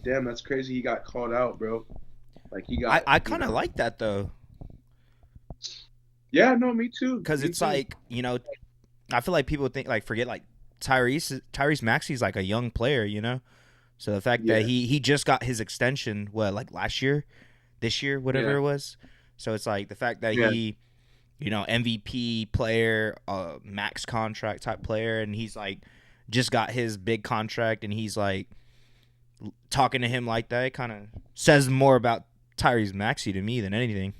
damn, that's crazy. He got called out, bro. Like he got, I kind of like that though, Yeah, no, me too. because Me it's too. like, I feel like people think like forget like Tyrese Maxey's like a young player, So the fact that Yeah, he just got his extension, what, like last year, this year, whatever yeah, it was. So it's like the fact that yeah. he, MVP player, max contract type player, and he's like just got his big contract, and he's like talking to him like that. It kind of says more about Tyrese Maxey to me than anything.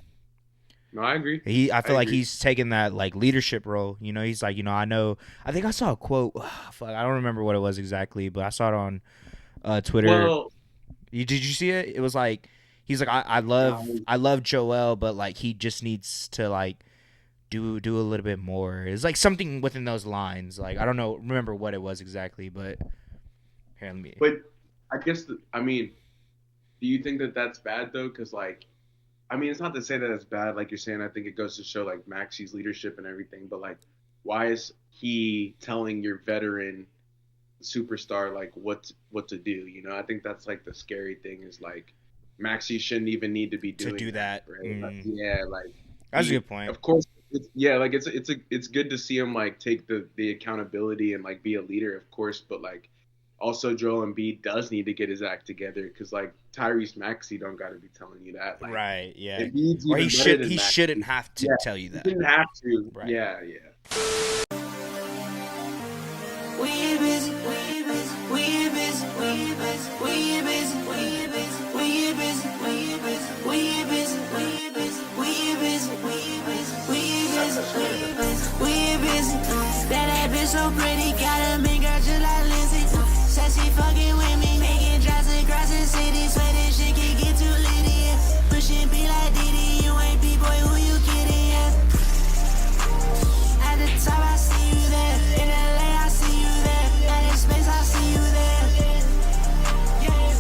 No, I agree. I I feel like agree. he's taking that like leadership role. He's like, I know. I think I saw a quote. Fuck, I don't remember what it was exactly, but I saw it on Twitter. Well, Did you see it? It was like he's like, I love no, Joel, but like he just needs to like do a little bit more. It's like something within those lines. Like I don't know, remember what it was exactly, but here, let me. but I guess I mean, do you think that that's bad though? Because like, I mean, it's not to say that it's bad, like you're saying. I think it goes to show like Maxi's leadership and everything. But like, why is he telling your veteran superstar like what to do? I think that's like the scary thing is like Maxi shouldn't even need to be To doing do that, that. right? Like, yeah, like That's a he, good point. of course, yeah, like it's good to see him like take the accountability and like be a leader, of course, but like also Joel Embiid does need to get his act together because like Tyrese Maxey don't got to be telling you that. Like Right, yeah. Embiid's Or even better than he shouldn't Maxey. have to Yeah, tell you he that. didn't have to. Right. Yeah, yeah. We busy, we busy, we busy, we busy, we busy, we busy, we busy, we busy, we busy, we busy, we busy, we busy, we busy, we busy. That bitch so pretty, got a mean girl just like Lindsay. Said she fucking with me, making drives across the city. Swear this shit can get too litty. Pushing be like Diddy, you ain't B-boy, who you kidding? At the top, I see you there. In LA, I see you there. At in space, I see you there.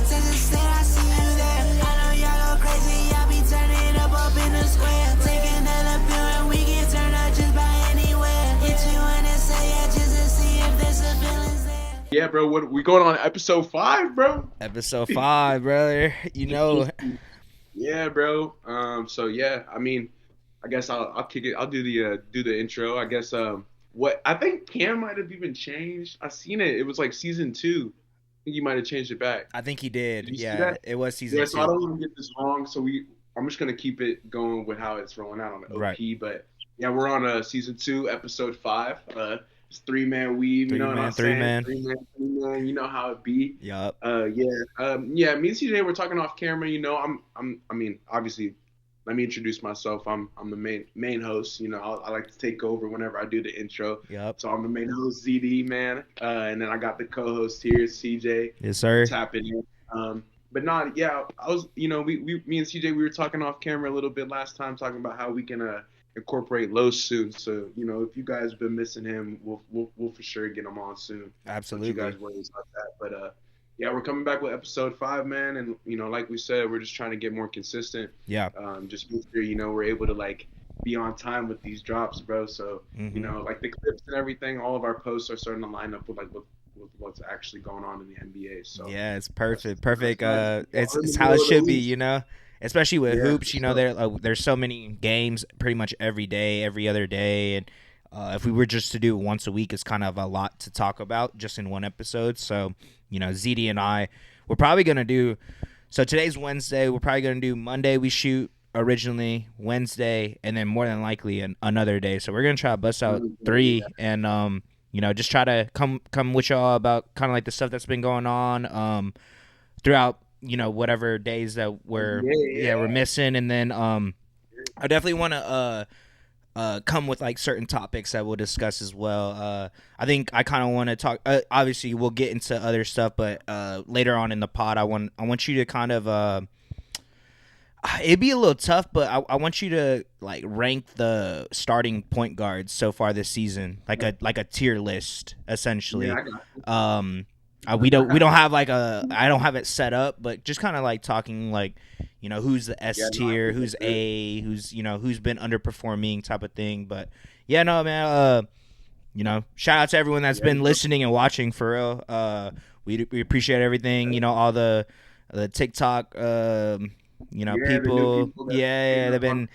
Texas State, I see you there. I know y'all go crazy, y'all be turning up in the square. Take another pill and we can turn up just by anywhere. Hit you in and say yeah, just to see if there's a feelings there. Yeah, bro. What we going on episode 5, bro? Episode 5, brother. Yeah, bro. So yeah, I mean, I guess I'll kick it. I'll do the intro. I guess what I think Cam might have even changed. I seen it. It was like season 2. I think he might have changed it back. I think he Did did. you see Yeah, that? it was Yeah. season So I 2. don't want to get this wrong. So I'm just gonna keep it going with how it's rolling out on the Right. OP. But yeah, we're on season 2, episode 5. It's 3-man weave. You know what I'm Three saying? man. 3-man. You know how it be. Yup. Yeah. Yeah. Me and CJ were talking off camera. I mean, obviously, let me introduce myself. I'm the main host. I like to take over whenever I do the intro. Yup. So I'm the main host, ZD man. And then I got the co-host here, CJ. Yes, sir. Tapping in. But not, yeah. I was, me and CJ, we were talking off camera a little bit last time, talking about how we can incorporate Los soon. So if you guys have been missing him, we'll for sure get him on soon. Absolutely. Don't you guys worry about that. But yeah, we're coming back with episode 5, man, and like we said, we're just trying to get more consistent. Yeah. Just make sure we're able to like be on time with these drops, bro. So like the clips and everything, all of our posts are starting to line up with like what's actually going on in the NBA. So Yeah, it's perfect. Perfect. It's We're in the how it middle of the should be, week. Especially with Yeah, hoops, for sure. there's so many games pretty much every day, every other day, and if we were just to do it once a week, it's kind of a lot to talk about just in one episode. So, ZD and I, we're probably gonna do. So today's Wednesday. We're probably gonna do Monday. We shoot originally Wednesday, and then more than likely another day. So we're gonna try to bust out 3, and just try to come with y'all about kind of like the stuff that's been going on throughout whatever days that we're we're missing, and then I definitely want to come with like certain topics that we'll discuss as well. I think I kind of want to talk. Obviously, we'll get into other stuff, but later on in the pod, I want you to kind of. It'd be a little tough, but I want you to like rank the starting point guards so far this season, like a tier list essentially. Yeah, I got We don't have like I don't have it set up, but just kind of like talking like who's the S tier, who's A, who's who's been underperforming type of thing. But yeah, no man, shout out to everyone that's been listening and watching for real. We appreciate everything, all the the TikTok, you know, Yeah, the new people. people that Yeah, came they've up.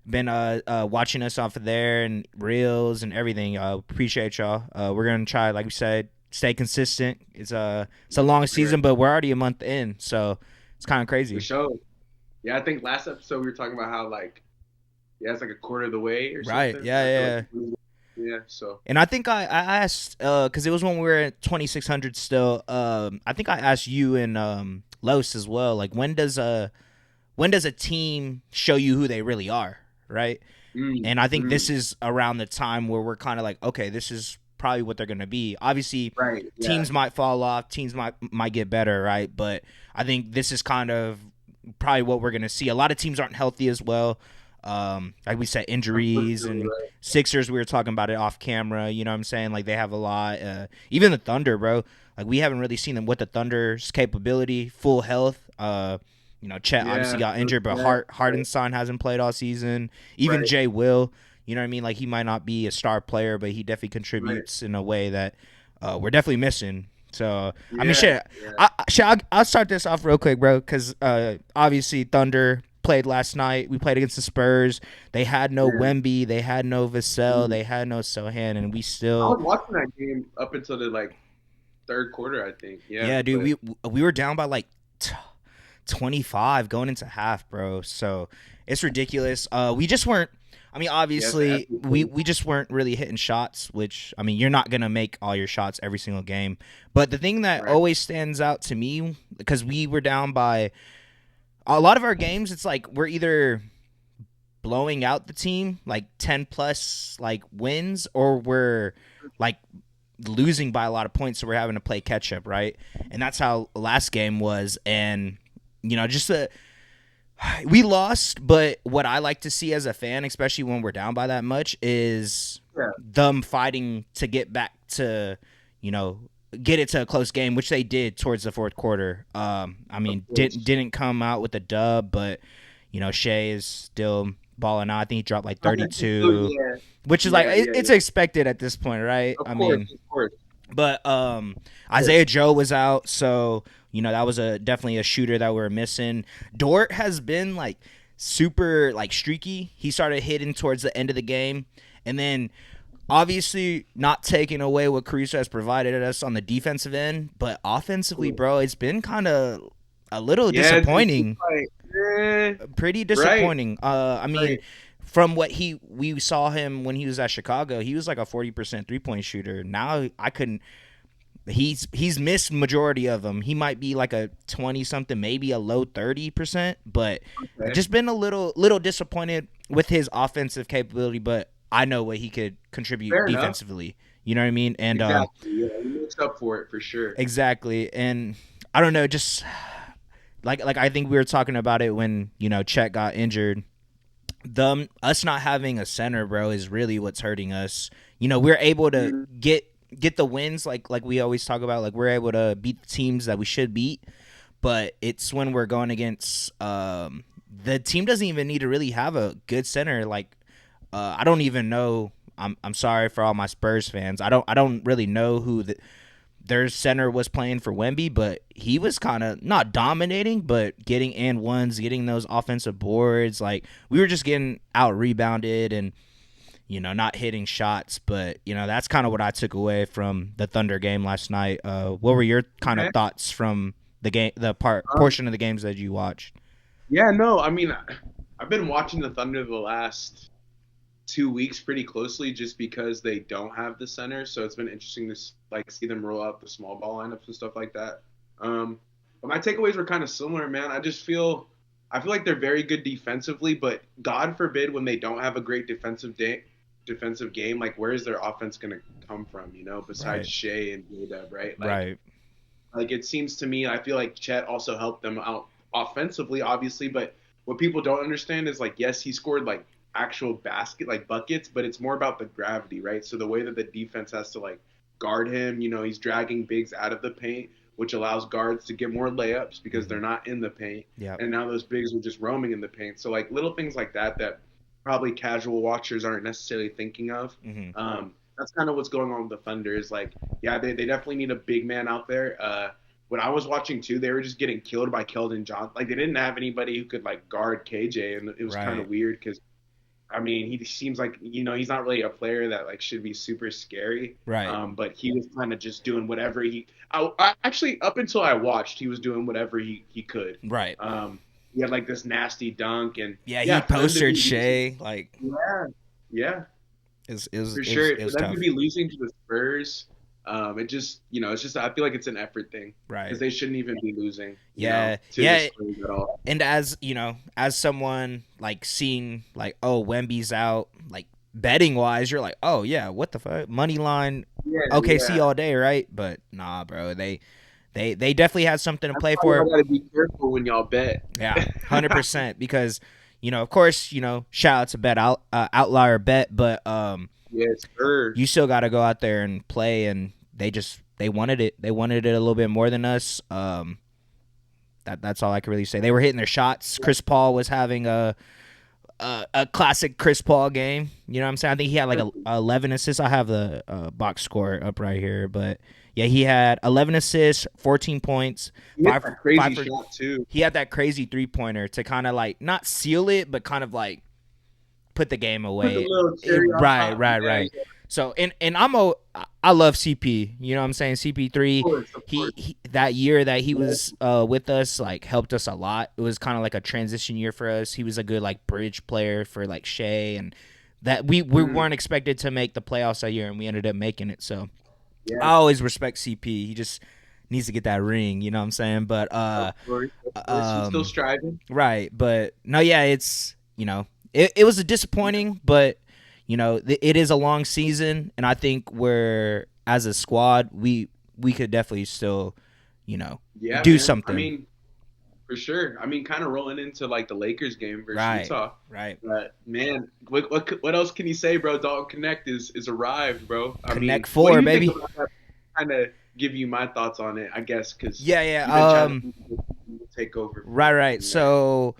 been watching us off of there and reels and everything. Appreciate y'all. We're gonna try, like we said, stay consistent. It's a long season, but we're already a month in, so it's kind of For crazy. sure. Yeah, I think last episode we were talking about how like it's like a quarter of the way or Right? something. Yeah, I feel like yeah. yeah. So And I think I asked because it was when we were at 2600 still. I think I asked you and Los as well. Like when does a team show you who they really are, right? mm, And I think this mm, is around the time where we're kind of like, okay, this is probably what they're gonna be. Obviously, right. Yeah. teams might fall off, teams might get better, right? But I think this is kind of probably what we're gonna see. A lot of teams aren't healthy as well. Like we said, injuries Unfortunately, and right. Sixers. We were talking about it off camera. You know what I'm saying? Like they have a lot. Even the Thunder, bro. Like we haven't really seen them with the Thunder's capability, full health. You know, Chet obviously Yeah. got injured, but Yeah. Hardenstein hasn't played all season. Even Right. Jay Will. You know what I mean? Like he might not be a star player, but he definitely Right. contributes in a way that we're definitely missing. So I mean, Yeah. shit. Yeah. I'll start this off real quick, bro, because obviously Thunder played last night. We played against the Spurs. They had no Yeah. Wemby, they had no Vassell, Mm. they had no Sohan, and we I still, was watching that game up until the like third quarter, I think. Yeah. yeah, dude, But we were down by like 25 going into half, bro. So it's ridiculous. We just weren't. I mean, yes, obviously, absolutely. we just weren't really hitting shots. Which I mean, you're not gonna make all your shots every single game. But the thing that Right. always stands out to me, because we were down by a lot of our games, it's like we're either blowing out the team like 10 plus like wins, or we're like losing by a lot of points, so we're having to play catch up, right? And that's how last game was. And you know, we lost, but what I like to see as a fan, especially when we're down by that much, is Yeah. them fighting to get back to, you know, get it to a close game, which they did towards the fourth quarter. I mean, Of course. didn't come out with a dub, but you know, Shea is still balling out. I think he dropped like 32, Yeah. which is like Yeah. Yeah. it's expected at this point, right? Of I course. mean, Of course. but Isaiah Joe was out, so you know that was definitely a shooter that we were missing. Dort has been like super like streaky. He started hitting towards the end of the game, and then obviously not taking away what Caruso has provided us on the defensive end, but offensively, bro, it's been kind of a little Yeah. disappointing. Like, eh, Pretty right. disappointing. I mean, Right. from what we saw him when he was at Chicago, he was like a 40% 3-point shooter. Now I couldn't. He's missed majority of them. He might be like a 20 something, maybe a low 30%, but Okay. just been a little disappointed with his offensive capability. But I know what he could contribute Fair enough. defensively. You know what I mean? And Exactly. Yeah. He makes up for it for sure. exactly. And I don't know, just like I think we were talking about it when you know Chet got injured. Us not having a center, bro, is really what's hurting us. You know, we're able to Mhm. get the wins like we always talk about. Like we're able to beat the teams that we should beat, but it's when we're going against the team doesn't even need to really have a good center. Like I don't even know. I'm sorry for all my Spurs fans. I don't really know who their center was playing for Wemby, but he was kind of not dominating, but getting and ones, getting those offensive boards. Like we were just getting out rebounded and you know not hitting shots. But you know that's kind of what I took away from the Thunder game last night. What were your kind of Okay. thoughts from the game, Um, portion of the games that you watched? yeah. No. I mean, I've been watching the Thunder the last 2 weeks pretty closely just because they don't have the center. So it's been interesting to like see them roll out the small ball lineups and stuff like that. But my takeaways were kind of similar, man. I feel like they're very good defensively, but God forbid when they don't have a great defensive game, like where is their offense going to come from? You know, besides Right. Shea and J-Dub, right? Right. Like it seems to me, I feel like Chet also helped them out offensively, obviously, but what people don't understand is like, yes, he scored like actual like buckets, but it's more about the gravity, right? So the way that the defense has to like guard him, you know, he's dragging bigs out of the paint, which allows guards to get more layups because they're not in the paint. Yeah. And now those bigs are just roaming in the paint. So like little things like that probably casual watchers aren't necessarily thinking of. That's kind of what's going on with the Thunder is like, yeah, they definitely need a big man out there. when I was watching too, they were just getting killed by Keldon Johnson. Like they didn't have anybody who could like guard KJ, and it was kind Right. of weird because I mean he seems like he's not really a player that like should be super scary. Right. But he was kind of just doing whatever I actually up until I watched, he was doing whatever he could. Right. He had like this nasty dunk and Yeah, yeah, he for them to postered be Shea like yeah, yeah, it was for sure. it For was them tough. to be losing to the Spurs, it just it's just I feel like it's an effort thing Right. because they shouldn't even be losing. Yeah. To Yeah. the Spurs at all. And as as someone like seeing like, oh, Wemby's out, like betting wise, you're like, oh yeah, what the fuck, money line, Yeah, OKC yeah. all day, right? But nah, bro, they definitely had something to play That's why for. y'all gotta be careful when y'all bet. Yeah, 100%. Because of course, shout out to outlier bet, but Yes, sir. you still got to go out there and play, and they wanted it. They wanted it a little bit more than us. That's all I can really say. They were hitting their shots. Chris Paul was having a classic Chris Paul game. You know what I'm saying? I think he had like 11 assists. I have the box score up right here, but yeah, he had 11 assists, 14 points. He had that crazy shot too. He had that crazy 3-pointer to kind of like not seal it, but kind of like put the game away. Right. So and I love CP. You know what I'm saying? CP3. Of course. He that year that he was with us like helped us a lot. It was kind of like a transition year for us. He was a good like bridge player for like Shea, and that we weren't expected to make the playoffs that year, and we ended up making it. So yeah. I always respect CP. He just needs to get that ring. You know what I'm saying? But Of course. He's still striving. Right. But no, yeah, it's it was a disappointing, but it is a long season, and I think we're as a squad we could definitely still do something. I mean, for sure. I mean, kind of rolling into like the Lakers game versus Utah. Right. But man, what else can you say, bro? Dalton Connect is arrived, bro. Connect 4, baby. Kind of give you my thoughts on it, I guess, because yeah. Take over. Right. So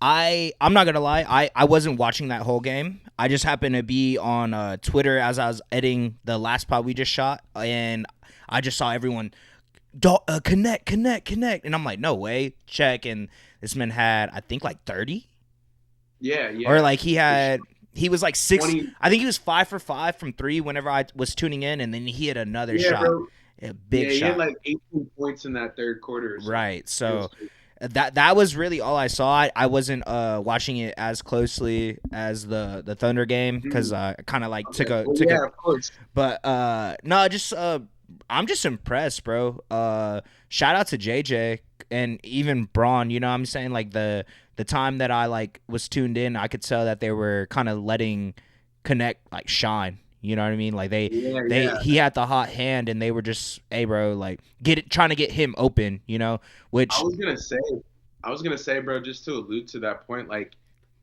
I'm not gonna lie, I wasn't watching that whole game. I just happened to be on Twitter as I was editing the last pod we just shot, and I just saw everyone connect, and I'm like, no way, check, and this man had I think like 30. Yeah. Or like he was like 6. 20. I think he was 5 for 5 from 3 whenever I was tuning in, and then he had another shot, bro. a big shot. He had like 18 points in that third quarter. So. Right, so. That was really all I saw. I wasn't watching it as closely as the Thunder game because I kind of like took a of course. But no, just I'm just impressed, bro. Shout out to JJ and even Braun. You know what I'm saying? Like the time that I like was tuned in, I could tell that they were kind of letting Connect like shine. You know what I mean? Like he had the hot hand, and they were just, hey, bro, like trying to get him open. Which I was gonna say, bro, just to allude to that point, like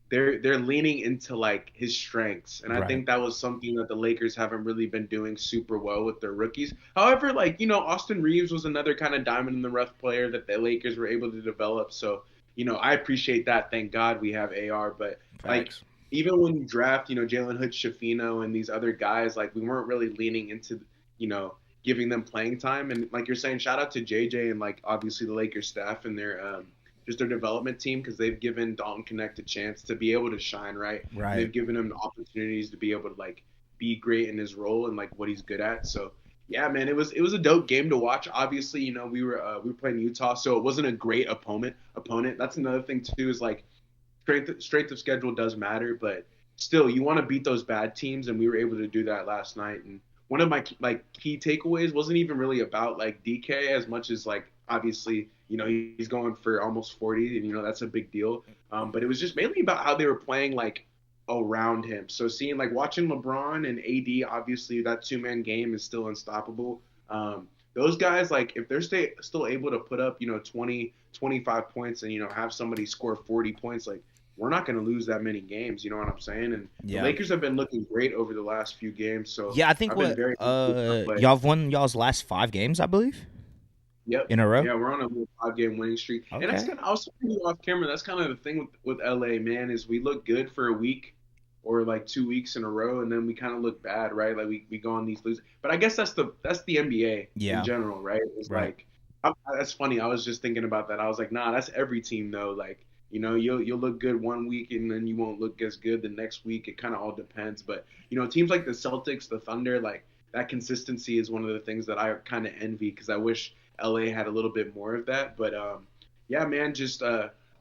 they're leaning into like his strengths, and I think that was something that the Lakers haven't really been doing super well with their rookies. However, like Austin Reeves was another kind of diamond in the rough player that the Lakers were able to develop. So I appreciate that. Thank God we have AR, but like. Even when you draft, Jalen Hood, Shafino, and these other guys, like we weren't really leaning into, giving them playing time. And like you're saying, shout out to JJ and like obviously the Lakers staff and their just their development team because they've given Dalton Connect a chance to be able to shine, right? They've given him opportunities to be able to like be great in his role and like what he's good at. So yeah, man, it was a dope game to watch. Obviously, we were playing Utah, so it wasn't a great opponent. That's another thing too is like. Strength of schedule does matter, but still, you want to beat those bad teams, and we were able to do that last night. And one of my key takeaways wasn't even really about like DK as much as like obviously he's going for almost 40, and that's a big deal. But it was just mainly about how they were playing like around him. So seeing like watching LeBron and AD, obviously that 2-man game is still unstoppable. Those guys, like if they're still able to put up 20, 25 points and have somebody score 40 points, like. We're not going to lose that many games, you know what I'm saying? And the Lakers have been looking great over the last few games. So yeah, I think y'all have won y'all's last 5 games, I believe. Yep. In a row. Yeah, we're on a 5-game winning streak, and that's kind of, I was talking off camera. That's kind of the thing with LA, man, is we look good for a week or like 2 weeks in a row, and then we kind of look bad, right? Like we go on these losing. But I guess that's the NBA in general, right? It's like That's funny. I was just thinking about that. I was like, nah, that's every team though. Like, you'll look good one week and then you won't look as good the next week. It kind of all depends. But teams like the Celtics, the Thunder, like that consistency is one of the things that I kind of envy because I wish LA had a little bit more of that. But yeah, man, just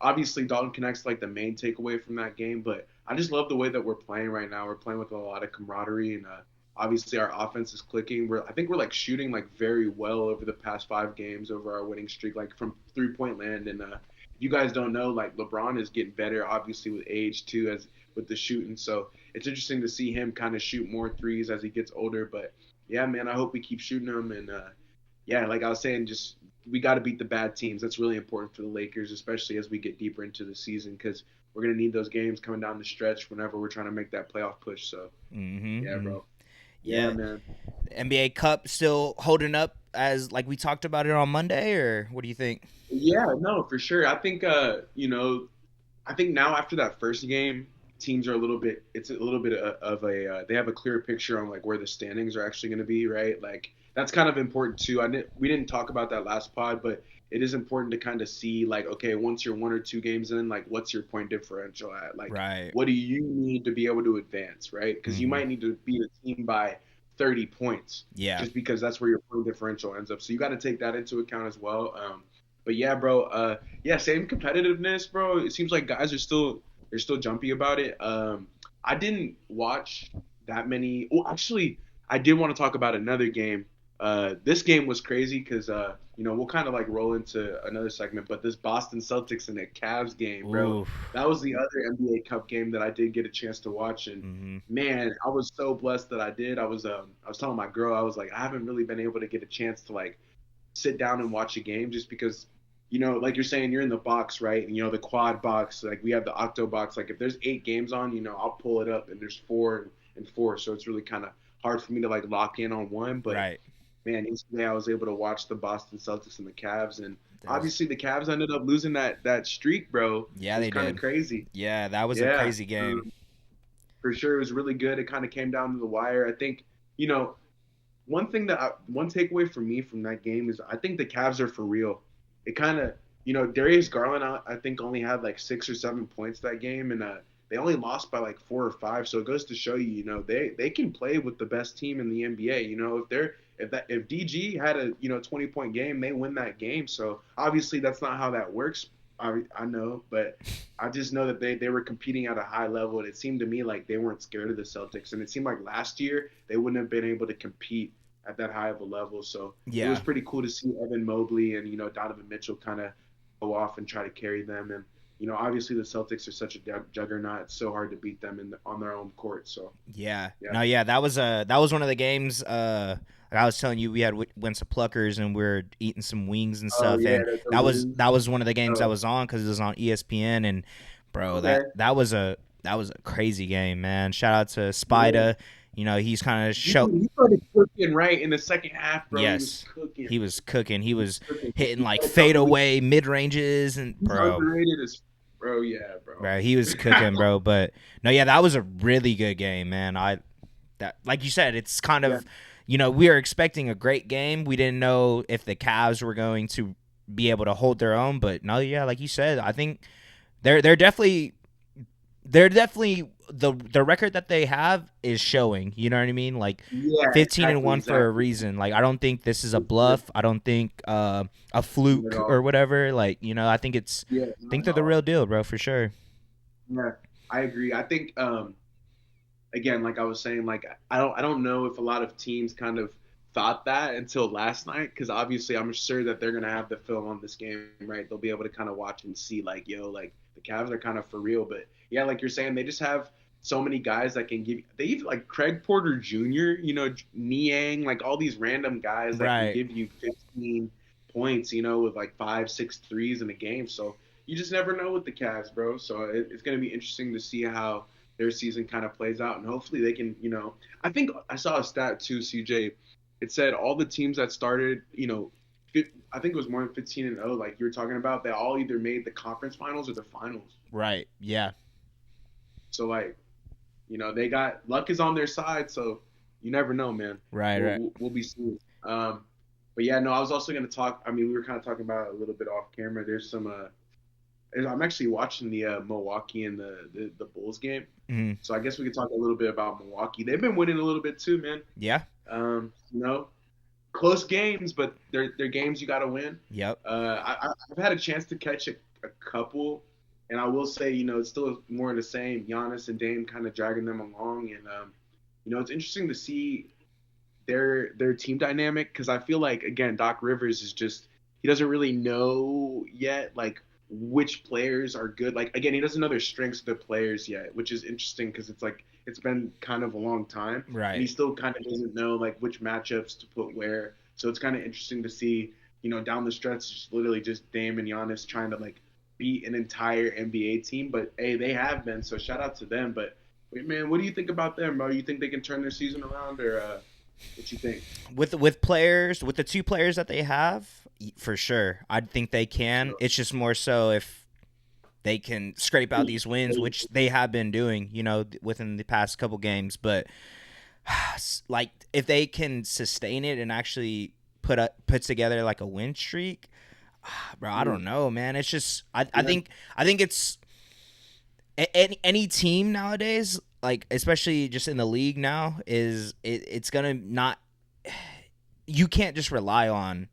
obviously Dalton Connect's like the main takeaway from that game. But I just love the way that we're playing right now. We're playing with a lot of camaraderie and obviously our offense is clicking. I think we're like shooting like very well over the past 5 games over our winning streak, like from 3-point land. And if you guys don't know, like LeBron is getting better, obviously with age too, as with the shooting. So it's interesting to see him kind of shoot more threes as he gets older. But yeah, man, I hope we keep shooting them. And yeah, like I was saying, just we got to beat the bad teams. That's really important for the Lakers, especially as we get deeper into the season, because we're gonna need those games coming down the stretch whenever we're trying to make that playoff push. So yeah, bro. Yeah, man. NBA Cup still holding up as like we talked about it on Monday, or what do you think? Yeah, no, for sure. I think I think now after that first game, teams are a little bit. It's a little bit of a. They have a clearer picture on like where the standings are actually going to be, right? Like that's kind of important too. We didn't talk about that last pod, but it is important to kind of see like, okay, once you're 1 or 2 games in, like what's your point differential at? Like, Right. what do you need to be able to advance, right? Because you might need to beat a team by 30 points, Yeah. just because that's where your point differential ends up. So you got to take that into account as well. But yeah, bro. Yeah, same competitiveness, bro. It seems like guys are still they're still jumpy about it. I didn't watch that many. Oh, actually, I did want to talk about another game. This game was crazy because we'll kind of like roll into another segment, but this Boston Celtics and the Cavs game, bro, Oof. that was the other NBA Cup game that I did get a chance to watch, and man, I was so blessed that I did. I was telling my girl, I was like, I haven't really been able to get a chance to like sit down and watch a game just because like you're saying, you're in the box, right? And the quad box, like we have the octo box. Like if there's 8 games on, I'll pull it up and there's 4 and 4. So it's really kind of hard for me to like lock in on one. But Right. man, yesterday I was able to watch the Boston Celtics and the Cavs, and There's- obviously the Cavs ended up losing that streak, bro. Yeah, It was they kind of did. crazy. Yeah, that was a Yeah, crazy game. for sure, it was really good. It kind of came down to the wire. I think one takeaway for me from that game is I think the Cavs are for real. It kind of Darius Garland I think only had like 6 or 7 points that game, and they only lost by like 4 or 5. So it goes to show they can play with the best team in the NBA. If DG had a 20-point game, they win that game. So obviously that's not how that works. I know, but I just know that they were competing at a high level, and it seemed to me like they weren't scared of the Celtics. And it seemed like last year they wouldn't have been able to compete at that high of a level. So it was Yeah. pretty cool to see Evan Mobley and Donovan Mitchell kind of go off and try to carry them. And obviously the Celtics are such a juggernaut. It's so hard to beat them on their own court. So Yeah. Yeah. No, yeah, that was one of the games like I was telling you we had went to Pluckers and we are eating some wings and stuff, yeah, and the that was one of the games Oh. that was on because it was on ESPN, and bro, Okay. that was a crazy game, man. Shout out to Spida. He's kind of He started cooking right in the second half, bro. Yes. He was cooking. He was cooking. He was cooking. hitting like He's fadeaway mid ranges, and bro, underrated as bro. Yeah, bro. he was cooking, bro. But no, yeah, that was a really good game, man. That like you said, it's kind of we were expecting a great game. We didn't know if the Cavs were going to be able to hold their own, but no, yeah, like you said, I think they're definitely the record that they have is showing. You know what I mean? Like Yeah, 15-1 for a exactly. reason. Like I don't think this is a bluff. I don't think a fluke Not at all. or whatever. Like I think it's Yeah, I think they're the real deal, bro, for sure. Yeah, I agree. I think again, like I was saying, like I don't know if a lot of teams kind of thought that until last night, because obviously I'm sure that they're gonna have the film on this game, right? They'll be able to kind of watch and see like, like the Cavs are kind of for real. But yeah, like you're saying, they just have so many guys that can give. They even like Craig Porter Jr., Niang, like all these random guys that Right. can give you 15 points, with like 5, 6 threes in a game. So you just never know with the Cavs, bro. So it's going to be interesting to see how their season kind of plays out, and hopefully they can, I think I saw a stat too, CJ. It said all the teams that started, I think it was more than 15-0, like you were talking about, they all either made the conference finals or the finals. Right. Yeah. So like, they got luck is on their side, so you never know, man. Right. We'll be seeing. But yeah, no, I was also gonna talk. I mean, we were kind of talking about it a little bit off camera. There's some. I'm actually watching the Milwaukee and the Bulls game. Mhm. So I guess we could talk a little bit about Milwaukee. They've been winning a little bit too, man. Yeah. You know, close games, but they're games you got to win. Yep. I've had a chance to catch a couple, and I will say, it's still more of the same. Giannis and Dame kind of dragging them along, and it's interesting to see their team dynamic because I feel like again Doc Rivers is just he doesn't really know yet like which players are good. Like again, he doesn't know their strengths of the players yet, which is interesting because it's like it's been kind of a long time, Right. and he still kind of doesn't know like which matchups to put where. So it's kind of interesting to see down the stretch just literally just Dame and Giannis trying to like beat an entire NBA team, but hey, they have been. So shout out to them. But wait, man, what do you think about them, bro? You think they can turn their season around or? What you think? With players, with the two players that they have, for sure, I think they can. Sure. It's just more so if they can scrape out these wins, which they have been doing, within the past couple games. But like, if they can sustain it and actually put together like a win streak, bro, I don't know, man. It's just I think it's any team nowadays, like especially just in the league now, it's gonna not. You can't just rely on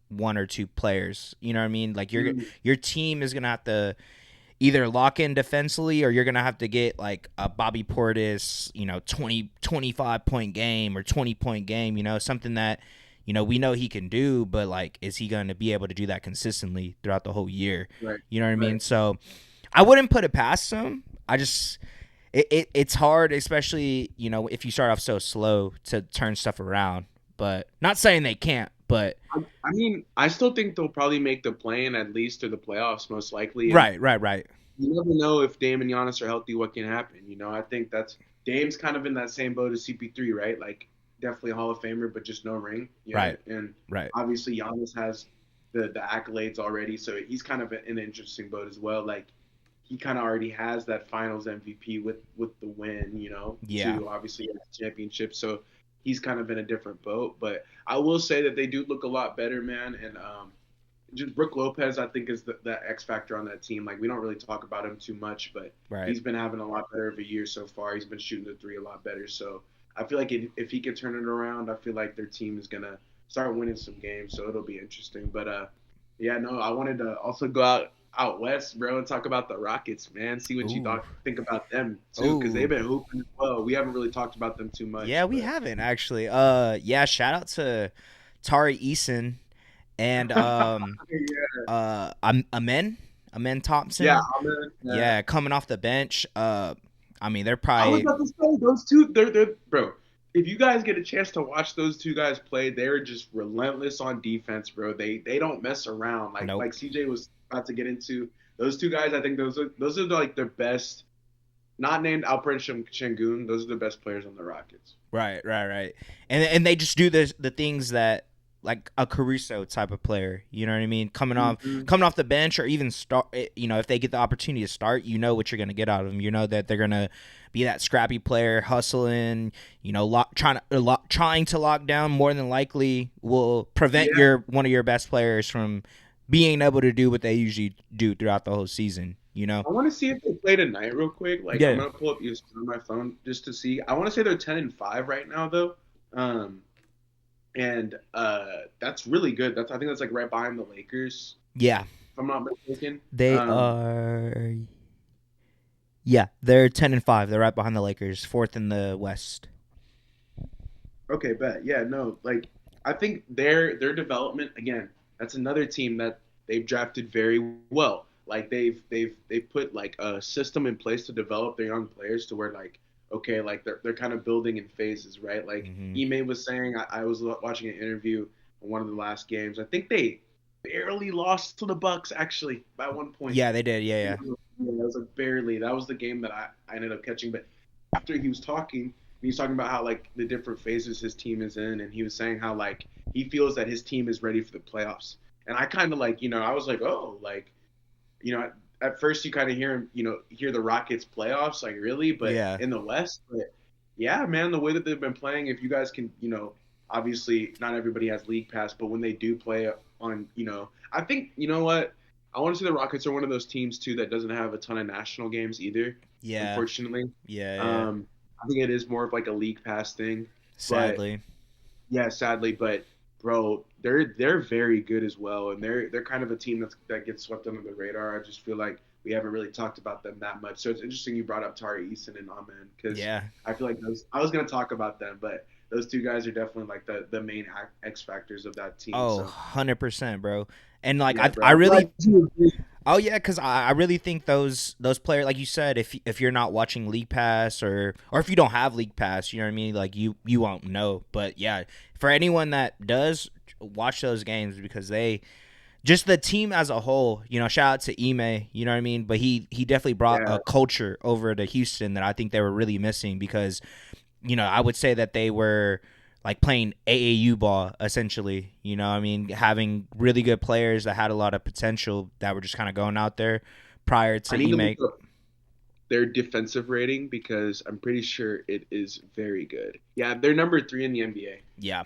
one or two players. You know what I mean? Like your team is gonna have to either lock in defensively or you're gonna have to get like a Bobby Portis, 25 point game or 20-point game. Something that we know he can do, but like, is he going to be able to do that consistently throughout the whole year? Right. You know what I mean? So I wouldn't put it past him. It's hard, especially, if you start off so slow to turn stuff around. But not saying they can't, but I mean, I still think they'll probably make the play-in at least or the playoffs most likely. Right. You never know if Dame and Giannis are healthy, what can happen. I think Dame's kind of in that same boat as CP3, right? Like definitely a Hall of Famer, but just no ring. Right. And right. obviously Giannis has the accolades already, so he's kind of in an interesting boat as well. Like he kind of already has that Finals MVP with the win, Yeah. to obviously get the championship. So he's kind of in a different boat. But I will say that they do look a lot better, man. And just Brook Lopez, I think, is the X factor on that team. Like we don't really talk about him too much, but he's been having a lot better of a year so far. He's been shooting the three a lot better. So I feel like if he can turn it around, I feel like their team is gonna start winning some games. So it'll be interesting. But yeah, no, I wanted to also go out west, bro, and talk about the Rockets, man. See what you think about them too, because they've been hooping as well. We haven't really talked about them too much. Yeah, we haven't actually. Yeah, shout out to Tari Eason and Amen Thompson. Yeah, Amen. Yeah, coming off the bench. I mean, they're probably. I was about to say those two. They're bro. If you guys get a chance to watch those two guys play, they're just relentless on defense, bro. They don't mess around. Like Nope. like CJ was about to get into. Those two guys, I think those are like their best. Not named Alperen Şengün. Those are the best players on the Rockets. Right. And they just do the things that like a Caruso type of player. You know what I mean? Coming off the bench or even start. If they get the opportunity to start, what you're gonna get out of them. You know that they're gonna be that scrappy player, hustling. Trying to lock down. More than likely will prevent one of your best players from being able to do what they usually do throughout the whole season. I want to see if they play tonight real quick. Like I'm gonna pull up ESPN on my phone just to see. I want to say they're 10-5 right now though. And that's really good. I think that's like right behind the Lakers. Yeah. If I'm not mistaken. They are. Yeah, they're 10-5. They're right behind the Lakers, fourth in the West. Okay, bet. Yeah, no, like I think their development again. That's another team that they've drafted very well. Like they've put like a system in place to develop their young players to where like okay, like they're kind of building in phases, right? Like Ime was saying, I was watching an interview in one of the last games. I think they barely lost to the Bucks actually by 1 point. Yeah, they did. Yeah. It was like barely. That was the game that I ended up catching. But after he was talking about how like the different phases his team is in, and he was saying how like he feels that his team is ready for the playoffs. And I kind of like, I was like, oh, like, at first you kind of hear the Rockets playoffs, like really, but in the West, but yeah, man, the way that they've been playing, if you guys can, obviously not everybody has league pass, but when they do play on, I think, you know what? I want to say the Rockets are one of those teams too that doesn't have a ton of national games either. Yeah. Unfortunately, Yeah. I think it is more of like a league pass thing. But Sadly. yeah, sadly, but bro, they're very good as well, and they're kind of a team that gets swept under the radar. I just feel like we haven't really talked about them that much. So it's interesting you brought up Tari Eason and Amen because Yeah. I feel like I was gonna talk about them, but those two guys are definitely like the main X factors of that team. Oh, So 100%, bro. And like yeah, I bro. I feel really like you agree. Oh yeah, because I really think those players, like you said, if you're not watching League Pass or if you don't have League Pass, you know what I mean, like you won't know. But yeah, for anyone that does watch those games because they just the team as a whole, shout out to Ime, you know what I mean. But he definitely brought Yeah, a culture over to Houston that I think they were really missing because I would say that they were like playing AAU ball essentially. I mean, having really good players that had a lot of potential that were just kind of going out there prior to I need to Ime. look up their defensive rating because I'm pretty sure it is very good. Yeah, they're number 3 in the NBA. Yeah,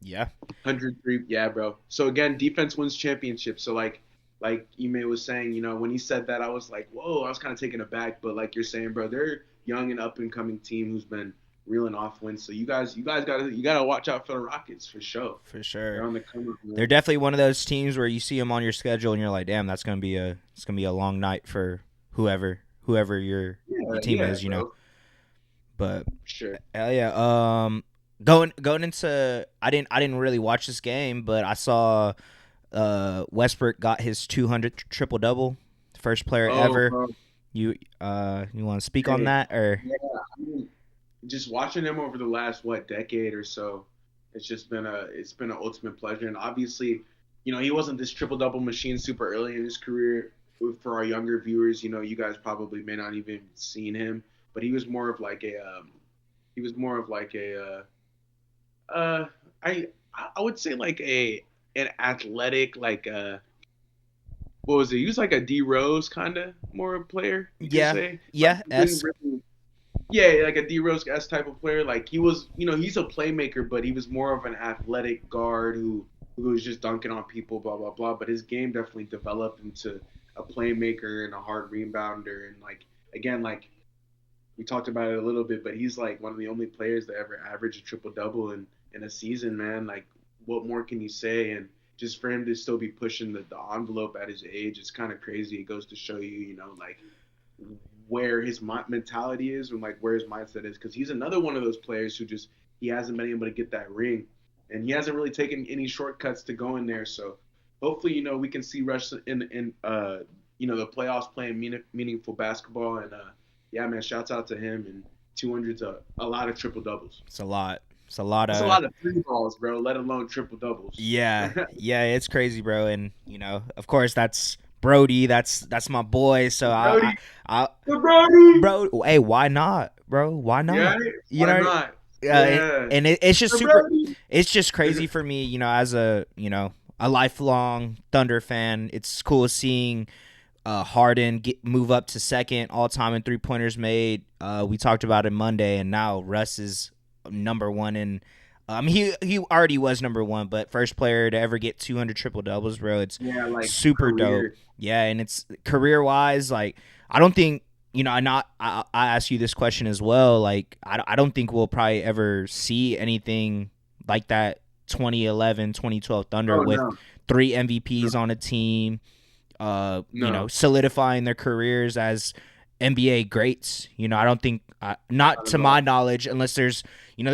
yeah, 103. Yeah, bro. So again, defense wins championships. So like Ime was saying, when he said that, I was like, whoa, I was kind of taken aback. But like you're saying, bro, they're young and up and coming team who's been reeling off wins. So you guys gotta watch out for the Rockets for sure. for They're sure. on the come up, They're man. definitely one of those teams where you see them on your schedule and you're like, damn, it's gonna be a long night for whoever your Yeah, team yeah, is. bro. But For sure. hell yeah. Going into I didn't really watch this game, but I saw Westbrook got his 200 triple double, first player Oh, ever. bro. You want to speak on Hey, that or? yeah. I mean, just watching him over the last decade or so, it's been an ultimate pleasure. And obviously, he wasn't this triple double machine super early in his career. For our younger viewers, you guys probably may not even seen him, but he was more of like a I would say like an athletic like what was it? He was like a D Rose kind of more of a player, you could Yeah, say. Like yeah, he didn't S. really yeah, like a D Rose S type of player. Like he was, he's a playmaker, but he was more of an athletic guard who was just dunking on people, blah blah blah. But his game definitely developed into a playmaker and a hard rebounder, and like again, like we talked about it a little bit, but he's like one of the only players that ever averaged a triple double in a season, man. Like, what more can you say? And just for him to still be pushing the envelope at his age, it's kind of crazy. It goes to show you, like where his mentality is and like where his mindset is, because he's another one of those players who just he hasn't been able to get that ring, and he hasn't really taken any shortcuts to go in there. So hopefully, we can see Rush in the playoffs playing meaningful basketball, and yeah, man, shouts out to him, and 200's a lot of triple doubles. It's a lot. It's a lot That's a of lot of three balls, bro. Let alone triple doubles. yeah, yeah. It's crazy, bro. And of course, that's Brody. That's my boy. So Brody, I the Brody. bro. Hey, why not, bro? Why Yeah, not? You why know, not? Yeah, it's just the super. Brody. It's just crazy for me, as a lifelong Thunder fan. It's cool seeing Harden move up to second all time in 3-pointers made. We talked about it Monday, and now Russ is number one in. He already was number one, but first player to ever get 200 triple doubles, bro. It's Yeah, like super dope. career. Yeah, and it's career wise. Like I don't think I ask you this question as well. Like I don't think we'll probably ever see anything like that 2011, 2012 Thunder Oh with no, 3 MVPs no, on a team. no, Solidifying their careers as NBA greats. I don't think, not not to at my all. knowledge, unless there's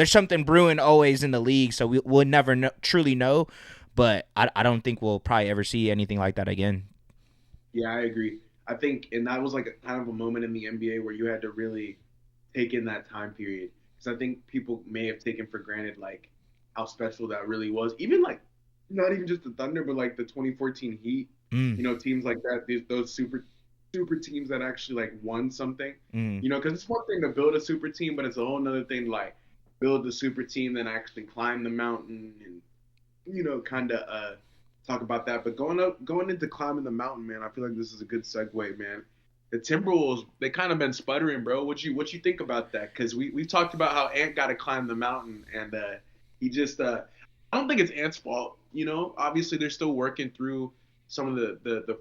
something brewing always in the league, so we'll never truly know. But I don't think we'll probably ever see anything like that again. Yeah, I agree. I think, and that was like a kind of a moment in the NBA where you had to really take in that time period, because I think people may have taken for granted like how special that really was. Even like not even just the Thunder, but like the 2014 Heat. Mm, Teams like that, those super teams that actually like won something. mm. Because it's one thing to build a super team, but it's a whole other thing to like build the super team, then actually climb the mountain and kind of talk about that. But going into climbing the mountain, man, I feel like this is a good segue, man. The Timberwolves, they kind of been sputtering, bro. What you think about that? Because we've talked about how Ant got to climb the mountain, and He just I don't think it's Ant's fault. Obviously they're still working through some of the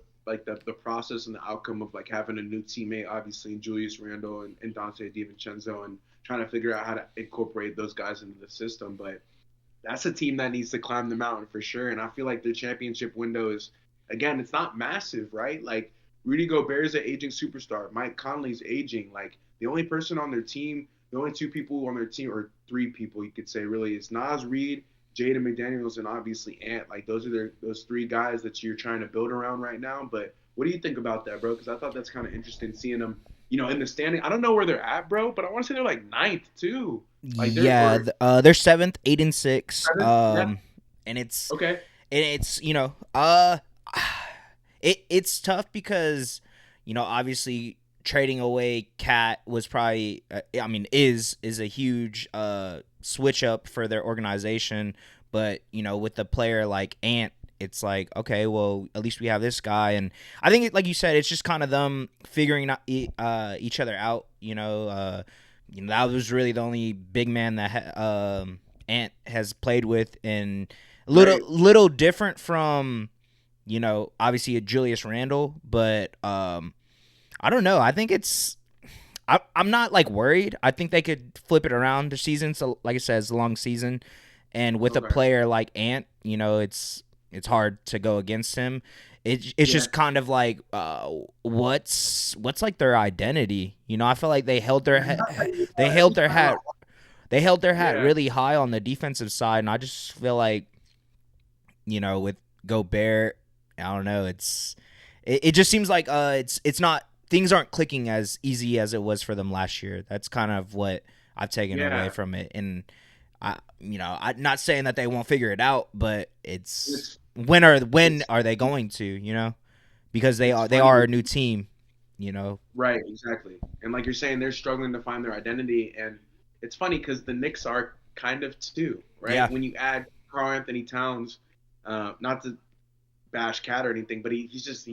process and the outcome of like having a new teammate, obviously, in Julius Randle and Dante DiVincenzo, and trying to figure out how to incorporate those guys into the system. But that's a team that needs to climb the mountain for sure. And I feel like their championship window is, again, it's not massive, right? Like Rudy Gobert is an aging superstar. Mike Conley's aging. Like the only person on their team, the only two people on their team, or three people you could say really, is Nas Reed, Jaden McDaniels, and obviously Ant. Like those are those three guys that you're trying to build around right now. But what do you think about that, bro? Because I thought that's kind of interesting seeing them, in the standing. I don't know where they're at, bro, but I want to say they're like ninth too. Like they're seventh, 8-6. Yeah. And it's Okay. and it's it's tough because obviously trading away Cat was probably is a huge switch up for their organization, but with a player like Ant, it's like, okay, well, at least we have this guy. And I think like you said, it's just kind of them figuring out each other out. That was really the only big man that Ant has played with, and little different from obviously a Julius Randle, but I don't know. I think I'm not like worried. I think they could flip it around this season. So like I said, it's a long season, and with a player like Ant, it's hard to go against him. It's just kind of like what's like their identity. I feel like they held their hat really high on the defensive side, and I just feel like with Gobert, I don't know. It just seems like it's not, things aren't clicking as easy as it was for them last year. That's kind of what I've taken away from it. And I'm not saying that they won't figure it out, but it's when are they going to? Because they are a new team. Right, exactly. And like you're saying, they're struggling to find their identity, and it's funny because the Knicks are kind of too, right? Yeah. When you add Karl Anthony Towns, not to bash Cat or anything, but he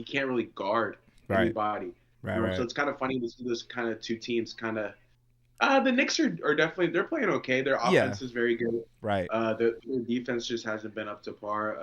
can't really guard anybody. Right. So it's kind of funny to see those kind of two teams kind of. The Knicks are definitely, they're playing okay. Their offense is very good. Right. Their defense just hasn't been up to par.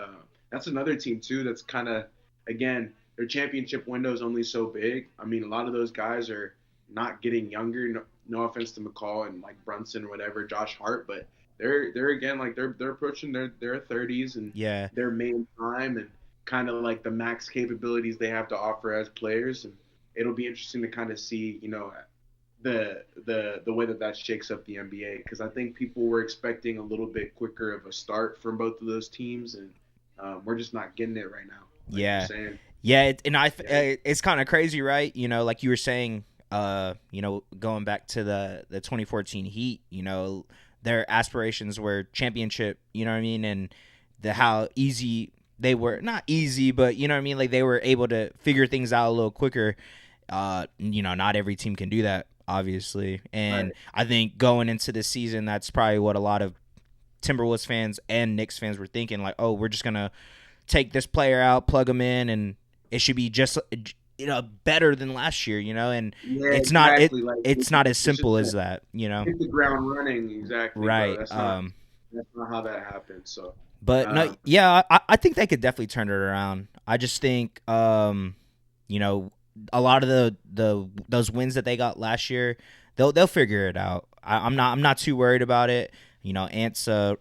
That's another team too that's kind of, again, their championship window is only so big. I mean, a lot of those guys are not getting younger. No offense to McCall and like Brunson or whatever, Josh Hart, but they're again, like they're approaching their 30s and their main prime and kind of like the max capabilities they have to offer as players. And it'll be interesting to kind of see, the way that shakes up the NBA, because I think people were expecting a little bit quicker of a start from both of those teams, and we're just not getting it right now. Like you're saying. It's kind of crazy, right? Like you were saying, going back to the 2014 Heat, their aspirations were championship, you know what I mean, and how easy they were, not easy, but you know what I mean, like they were able to figure things out a little quicker. Not every team can do that, obviously, and I think going into the season, that's probably what a lot of Timberwolves fans and Knicks fans were thinking, like, oh, we're just gonna take this player out, plug him in, and it should be just better than last year, and it's not it's not as simple as that, hit the ground running, exactly, right? That's not how that happens. So, but I think they could definitely turn it around. I just think a lot of those wins that they got last year, they'll figure it out. I'm not too worried about it. Ant's a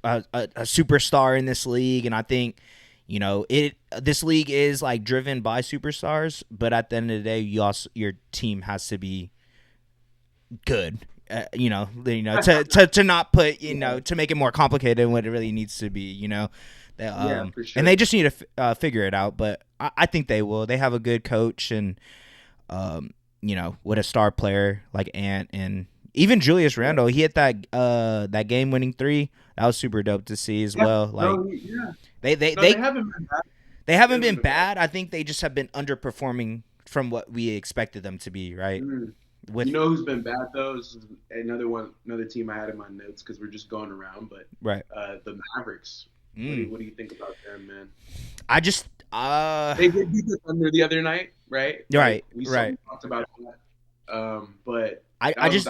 superstar in this league, and I think this league is like driven by superstars. But at the end of the day, your team has to be good. To not put to make it more complicated than what it really needs to be. For sure. And they just need to figure it out. But I think they will. They have a good coach, and with a star player like Ant, and even Julius Randle, he hit that game-winning 3. That was super dope to see as well. Like they haven't been bad. They haven't been bad. I think they just have been underperforming from what we expected them to be. Right. You know who's been bad though? This is another team I had in my notes because we're just going around. But the Mavericks. What do you think about them, man? I just they did beat the Thunder the other night, right? Right. We talked about that. But I just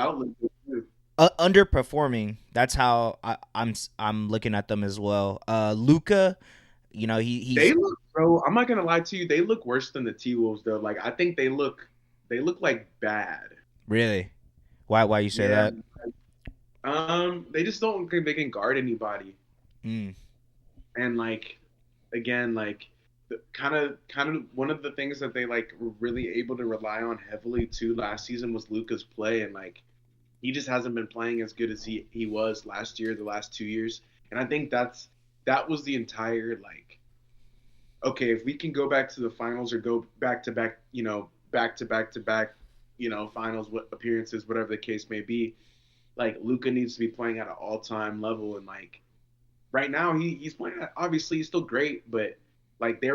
underperforming. That's how I'm looking at them as well. Luca, They he's look, bro. I'm not gonna lie to you. They look worse than the T Wolves, though. Like I think they look like bad. really. Why you say Yeah. that? They just don't think they can guard anybody. Mm, And like, again, like, kind of one of the things that they like were really able to rely on heavily too last season was Luca's play, and like he just hasn't been playing as good as he was last year, the last 2 years. And I think that was the entire like, okay, if we can go back to the finals or go back to back, back to back to back, finals appearances, whatever the case may be, like Luca needs to be playing at an all time level. And like right now he's playing obviously he's still great, but like I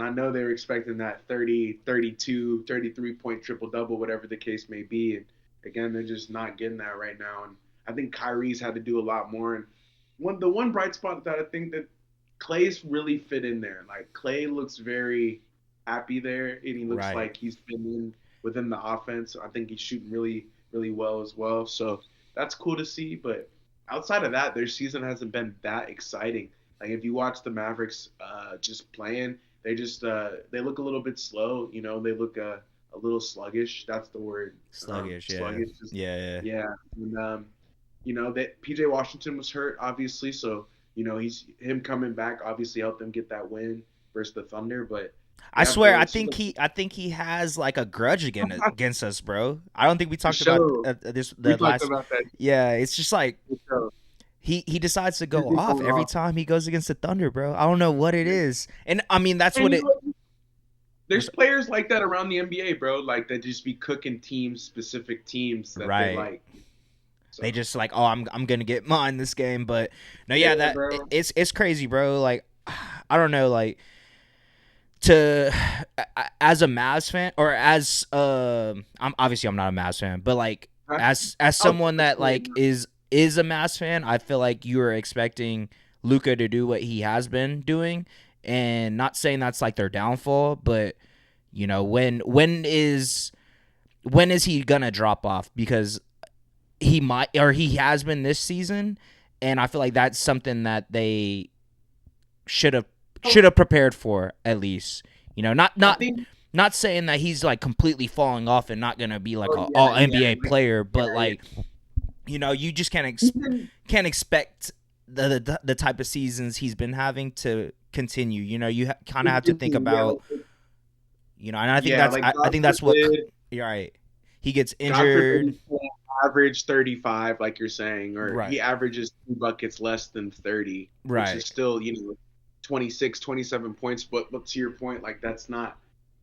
know they were expecting that 30, 32, 33 point triple double, whatever the case may be. And again, they're just not getting that right now. And I think Kyrie's had to do a lot more. And the one bright spot that I think that Clay's really fit in there. Like Clay looks very happy there, and he looks right. like he's been in within the offense. I think he's shooting really, really well as well. So that's cool to see. But outside of that, their season hasn't been that exciting. Like if you watch the Mavericks just playing, they look a little bit slow. They look a little sluggish. That's the word. Sluggish, yeah. Sluggish. Just, Yeah, yeah. yeah. And that PJ Washington was hurt, obviously. So he's him coming back obviously helped them get that win versus the Thunder. But I yeah, swear, bro, I it's just think like he has like a grudge against us, bro. I don't think we the talked about show. this We the talked last. about that. Yeah, it's just like The show. he decides to He's go been off going every off. time he goes against the Thunder, bro. I don't know what it is, and I mean that's And what it. there's players like that around the NBA, bro. Like that just be cooking specific teams that they Right. like. So They just like, oh, I'm gonna get mine this game, but no, yeah, yeah, bro. it's crazy, bro. Like, I don't know, like to as a Mavs fan or as I'm not a Mavs fan, but like Huh? as Oh, someone that yeah. like is a Mavs fan, I feel like you are expecting Luca to do what he has been doing, and not saying that's like their downfall, but when is he gonna drop off? Because he might or he has been this season, and I feel like that's something that they should have prepared for at least. Not I not think. not saying that he's like completely falling off and not gonna be like Oh a yeah, all yeah, NBA like, player, yeah, but yeah. like you just Even can't expect the type of seasons he's been having to continue. You kind of have to think yeah, about and I think yeah, like I God think that's what forbid, you're right. He gets God forbid injured, he can't average 35 like you're saying, or right? he averages 2 buckets less than 30, which is Right. still 26, 27 points. But to your point, like that's not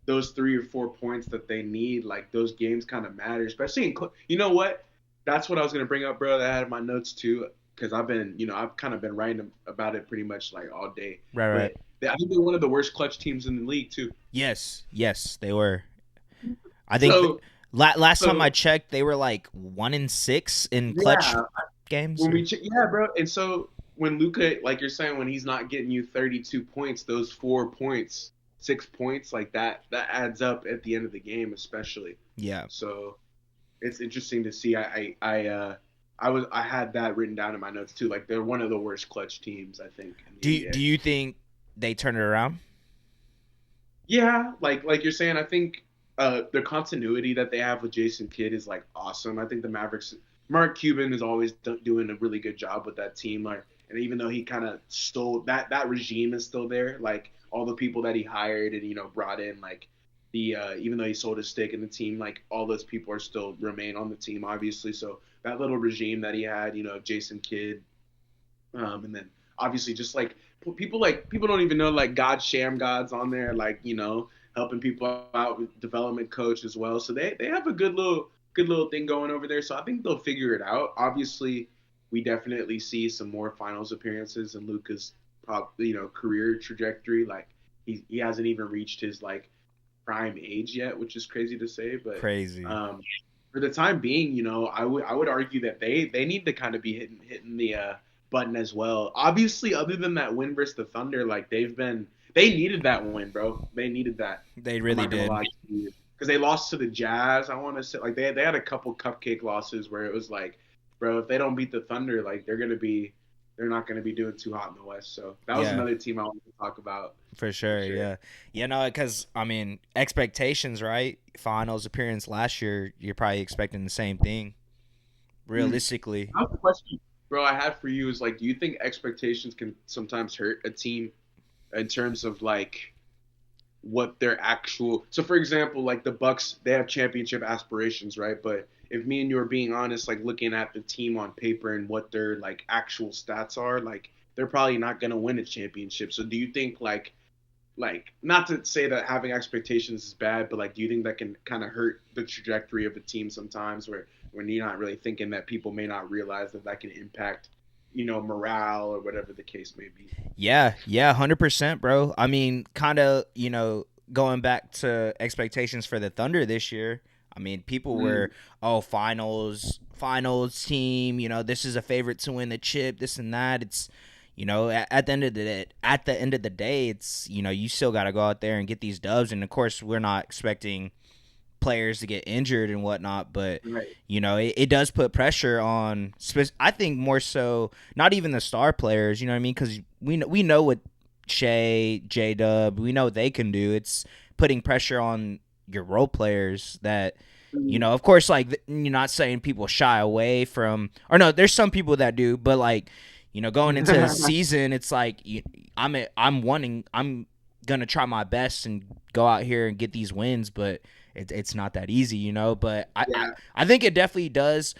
those 3 or 4 points that they need. Like those games kind of matter, especially you know what? That's what I was gonna bring up, bro. That I had in my notes too, because I've kind of been writing about it pretty much like all day. Right, right. But I think they're one of the worst clutch teams in the league too. Yes, they were. I think So last time I so checked, they were like 1-6 in clutch yeah, games. yeah, bro. And so when Luca, like you're saying, when he's not getting you 32 points, those 4 points, 6 points, like that adds up at the end of the game, especially. Yeah. So it's interesting to see. I had that written down in my notes too. Like they're one of the worst clutch teams, I think, in Do the you, NBA. do you think they turn it around? Yeah, like you're saying, I think the continuity that they have with Jason Kidd is like awesome. I think the Mavericks, Mark Cuban is always doing a really good job with that team. Like, and even though he kind of stole that regime is still there. Like all the people that he hired and brought in, like the even though he sold his stake in the team, like all those people are still remain on the team, obviously. So that little regime that he had, Jason Kidd, and then obviously just like people don't even know like God Sham God's on there, like helping people out with development coach as well. So they have a good little thing going over there. So I think they'll figure it out. Obviously, we definitely see some more finals appearances in Luca's career trajectory. Like he hasn't even reached his like prime age yet, which is crazy to say, but Crazy. for the time being, I would argue that they need to kind of be hitting the button as well. Obviously, other than that win versus the Thunder, like they needed that win, bro. They needed that. They I'm really not gonna did. lie to you, because they lost to the Jazz. I want to say like they had a couple cupcake losses where it was like bro, if they don't beat the Thunder, like they're not gonna be doing too hot in the West. So that was Yeah, another team I wanted to talk about for for sure. sure. Yeah, because I mean, expectations, right? Finals appearance last year, you're probably expecting the same thing. Mm. Realistically, Now the question, bro, I had for you is like, do you think expectations can sometimes hurt a team in terms of like what their actual so for example like the Bucks they have championship aspirations, right? But if me and you are being honest, like looking at the team on paper and what their like actual stats are, like they're probably not going to win a championship. So do you think like not to say that having expectations is bad, but like do you think that can kind of hurt the trajectory of a team sometimes where when you're not really thinking that people may not realize that that can impact morale or whatever the case may be. yeah, 100%, bro. I mean, kind of, going back to expectations for the Thunder this year. I mean, people Mm. were, oh, finals team. This is a favorite to win the chip. This and that. It's, at the end of the day, it's you still got to go out there and get these dubs. And of course, we're not expecting players to get injured and whatnot, but Right. it does put pressure on. I think more so, not even the star players. You know what I mean? Because we know what J Dub, we know what they can do. It's putting pressure on your role players that. Mm. Of course, like you're not saying people shy away from, or no, there's some people that do, but like, going into the season, it's like I'm gonna try my best and go out here and get these wins, but it's not that easy, But Yeah. I think it definitely does.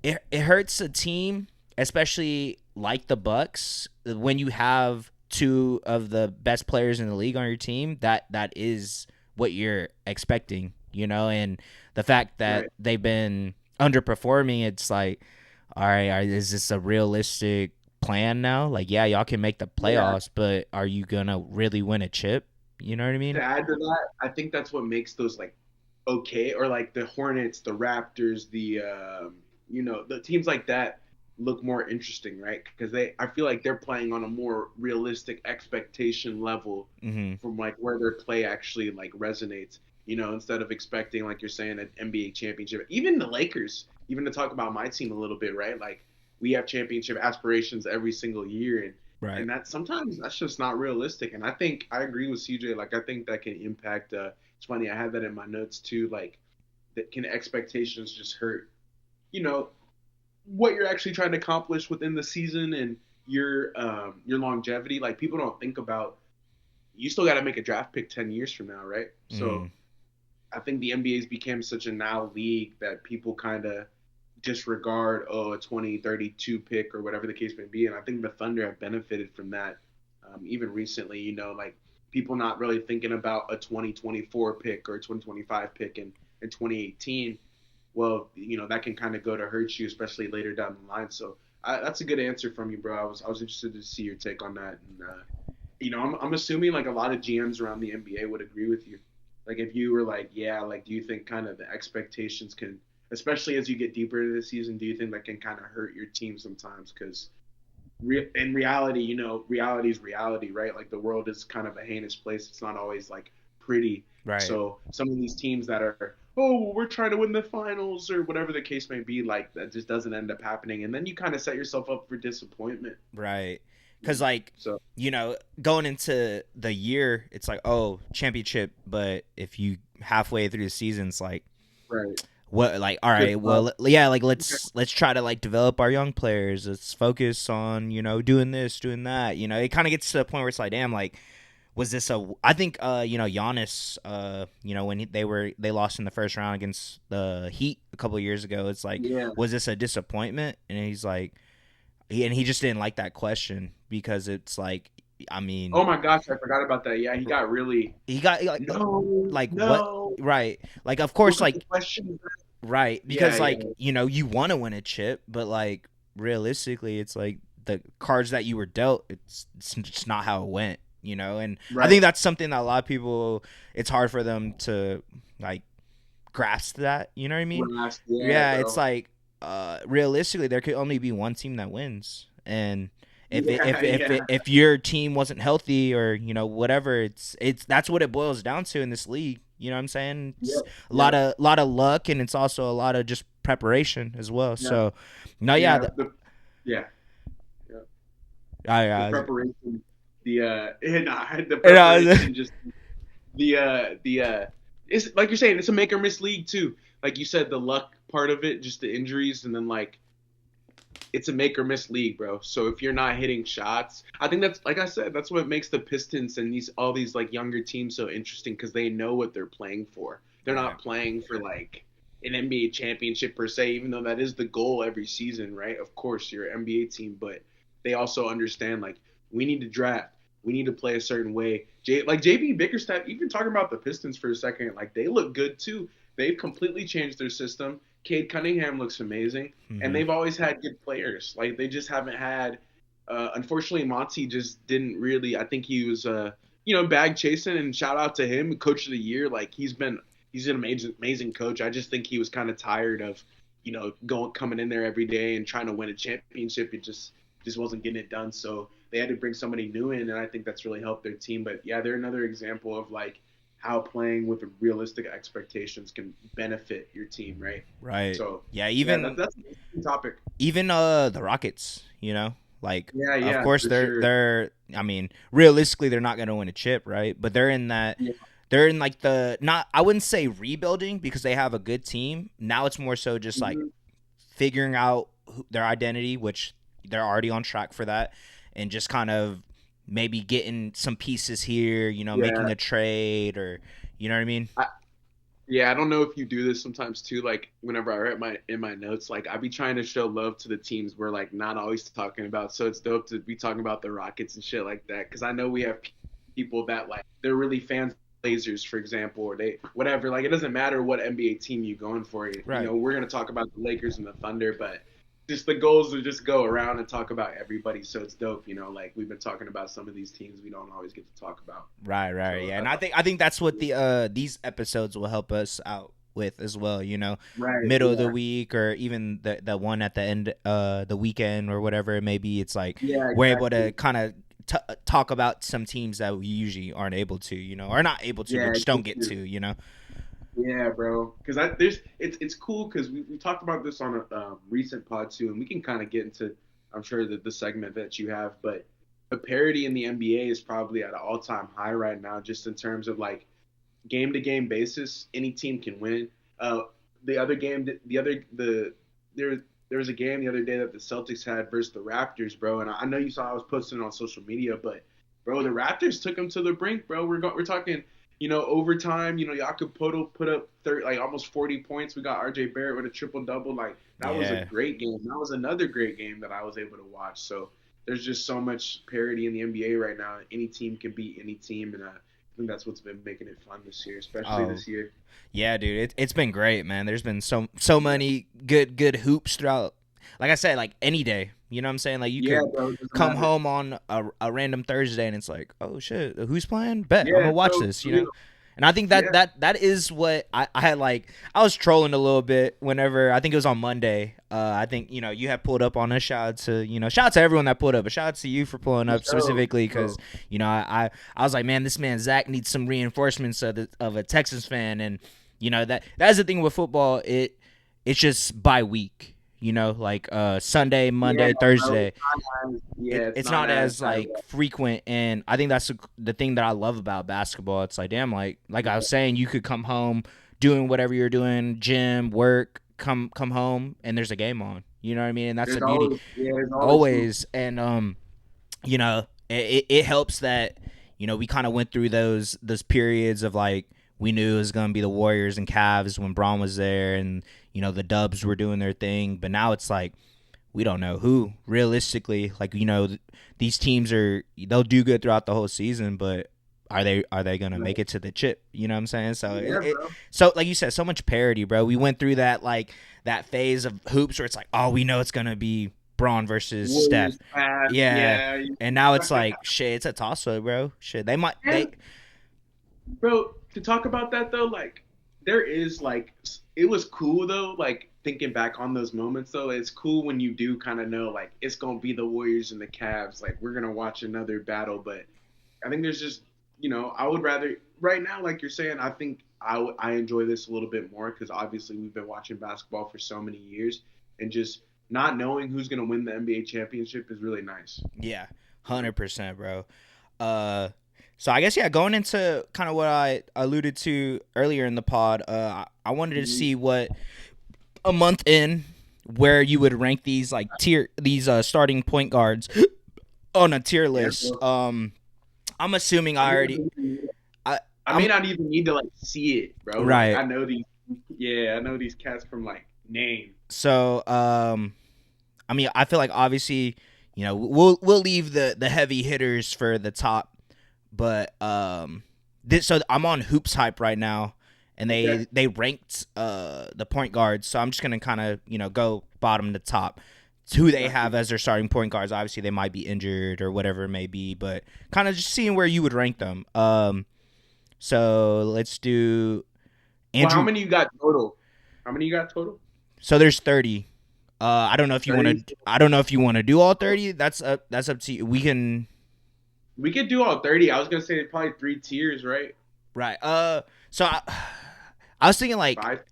It hurts a team, especially like the Bucks, when you have two of the best players in the league on your team. That is what you're expecting, and the fact that Right. they've been underperforming, it's like, all right, is this a realistic plan now? Like, yeah, y'all can make the Yeah. playoffs, but are you gonna really win a chip? You know what I To mean? add to that, I think that's what makes those like okay, or like the Hornets, the Raptors, the teams like that look more interesting, right? Because I feel like they're playing on a more realistic expectation level Mm-hmm. from like where their play actually like resonates. Instead of expecting like you're saying an NBA championship, even the Lakers, even to talk about my team a little bit, right? Like we have championship aspirations every single year, and Right. that sometimes that's just not realistic. And I think I agree with CJ. Like I think that can impact. It's funny I had that in my notes too. Like that can expectations just hurt. You know what you're actually trying to accomplish within the season and your longevity. Like people don't think about. You still got to make a draft pick 10 years from now, right? Mm-hmm. So I think the NBA's became such a now league that people kind of disregard a 2032 pick or whatever the case may be. And I think the Thunder have benefited from that even recently. Like people not really thinking about a 2024 pick or a 2025 pick in 2018. Well, that can kind of go to hurt you, especially later down the line. So that's a good answer from you, bro. I was interested to see your take on that. And I'm assuming like a lot of GMs around the NBA would agree with you. Like if you were like, yeah, like do you think kind of the expectations can, especially as you get deeper into the season, do you think that can kind of hurt your team sometimes? Because in reality, reality is reality, right? Like the world is kind of a heinous place. It's not always like pretty. Right. So some of these teams that are, oh, well, we're trying to win the finals or whatever the case may be, like that just doesn't end up happening, and then you kind of set yourself up for disappointment. Right. Because, like, So going into the year, it's like, oh, championship. But if you halfway through the season, it's like, right, what, like, all good right, luck. well, yeah, like, Okay. let's try to, like, develop our young players. Let's focus on, doing this, doing that. It kind of gets to the point where it's like, damn, like, was this I think Giannis when they lost in the first round against the Heat a couple of years ago, it's like, Yeah. was this a disappointment? And he's like, he just didn't like that question because it's like, I mean, Oh my gosh, I forgot about that. Yeah, he got really he got no, like what, no. right, like of What course, was the like, question? right, Yeah, because yeah, like you want to win a chip, but like realistically it's like the cards that you were dealt, it's just not how it went, and I right. think that's something that a lot of people, it's hard for them to like grasp that, you know what I mean? Last, yeah, Yeah, it's bro. like realistically there could only be one team that wins, and Yeah, yeah, if your team wasn't healthy or whatever, it's that's what it boils down to in this league. You know what I'm saying? Yeah, It's a lot of luck, and it's also a lot of just preparation as well. yeah, So, no, yeah. yeah, Yeah, yeah. The I preparation, the and I was, preparation, just the it's like you're saying, it's a make or miss league too. Like you said, the luck part of it, just the injuries, and then like it's a make or miss league, bro. So if you're not hitting shots, I think that's like I said, that's what makes the Pistons and all these like younger teams so interesting because they know what they're playing for. They're right, not playing for like an NBA championship per se, even though that is the goal every season, right? Of course, you're an NBA team, but they also understand like we need to draft, we need to play a certain way. Like JB Bickerstaff, even talking about the Pistons for a second, like they look good too. They've completely changed their system. Cade Cunningham looks amazing, and mm-hmm. they've always had good players. Like they just haven't had. Unfortunately, Monty just didn't really. I think he was, bag chasing. And shout out to him, Coach of the Year. Like he's an amazing coach. I just think he was kind of tired of, coming in there every day and trying to win a championship. It just wasn't getting it done. So they had to bring somebody new in, and I think that's really helped their team. But yeah, they're another example of like how playing with realistic expectations can benefit your team, right? Right. So Yeah, that's a topic. even the Rockets, like of Yeah, course for sure. they're I mean, realistically they're not going to win a chip, right? But they're in that Yeah. they're in like the not I wouldn't say rebuilding because they have a good team. Now it's more so just like Mhm. figuring out their identity, which they're already on track for that, and just kind of maybe getting some pieces here, making Yeah. a trade or you know what I mean? Yeah, I don't know if you do this sometimes too. Like whenever I write in my notes, like I be trying to show love to the teams we're like not always talking about. So it's dope to be talking about the Rockets and shit like that. Because I know we have people that like they're really fans of Blazers, for example, or they whatever. Like it doesn't matter what NBA team you're going for. Right. We're gonna talk about the Lakers and the Thunder, but just the goals to just go around and talk about everybody. So it's dope. Like we've been talking about some of these teams we don't always get to talk about. Right, So yeah, and I think that's what these episodes will help us out with as well. right, Middle of the yeah, week or even the one at the end, the weekend or whatever it may be. It's like yeah, we're able exactly. to kind of talk about some teams that we usually aren't able to, or not able to, but Yeah, just don't get to. yeah, bro. Because it's cool because we talked about this on a recent pod too, and we can kind of get into I'm sure the segment that you have, but the parity in the NBA is probably at an all time high right now, just in terms of like game to game basis. Any team can win. Uh, the other game, there was a game the other day that the Celtics had versus the Raptors, bro. And I know you saw I was posting it on social media, but bro, the Raptors took them to the brink, bro. We're talking, overtime. Jakob Poeltl put up like almost 40 points. We got RJ Barrett with a triple double. Like that was a Yeah. great game. That was another great game that I was able to watch. So there's just so much parity in the NBA right now. Any team can beat any team, and I think that's what's been making it fun this year, especially Oh, this year. yeah, dude, it's been great, man. There's been so many good hoops throughout. Like I said, like any day, you know what I'm saying? Like you Yeah, could bro. It doesn't come matter. home on a random Thursday and it's like, oh shit, who's playing? Bet I'm Yeah, gonna watch so this. And I think that yeah, that is what I had like. I was trolling a little bit whenever I think it was on Monday. I think you had pulled up on us. Shout out to shout out to everyone that pulled up, but shout out to you for pulling for up sure, specifically for because I was like, man, this man Zach needs some reinforcements of a Texas fan, and that's the thing with football. It's just by week. Like Sunday, Yeah, Monday, bro. Thursday. It's It's not not as as like frequent, and I think that's the thing that I love about basketball. It's like damn, like I was saying, you could come home doing whatever you're doing, gym, work, come home, and there's a game on. You know what I mean? And that's the beauty, there's always some, always. And it helps that we kind of went through those periods of like we knew it was gonna be the Warriors and Cavs when Braun was there, and the Dubs were doing their thing, but now it's like we don't know who realistically. Like these teams they'll do good throughout the whole season, but are they gonna make it to the chip? You know what I'm saying? So yeah, bro. so like you said, so much parity, bro. We went through that phase of hoops where it's like, oh, we know it's gonna be Braun versus Steph. Warriors pass, Yeah. yeah. And now it's like shit, it's a toss up, bro. Shit. They might And bro, to talk about that though, like there is like it was cool though, like thinking back on those moments though, it's cool when you do kind of know like it's gonna be the Warriors and the Cavs, like we're gonna watch another battle. But I think there's just I would rather right now, like you're saying, I think I enjoy this a little bit more because obviously we've been watching basketball for so many years, and just not knowing who's gonna win the NBA championship is really nice. Yeah, 100%, bro. So I guess going into kind of what I alluded to earlier in the pod. I wanted to see what a month in where you would rank these like these starting point guards on a tier list. I'm assuming I already. I may not even need to like see it, bro. Right. Like, I know these. Yeah, I know these cats from like name. So I mean, I feel like obviously, we'll leave the heavy hitters for the top, but so I'm on Hoops Hype right now, and they ranked the point guards. So I'm just gonna kind of go bottom to top. It's who they have as their starting point guards. Obviously, they might be injured or whatever it may be, but kind of just seeing where you would rank them. So let's do Andrew. Well, how many you got total? So there's 30. I don't know if you want to. I don't know if you want to do all 30. That's up to you. We could do all 30. I was gonna say probably 3 tiers, right? Right. So I was thinking like 5?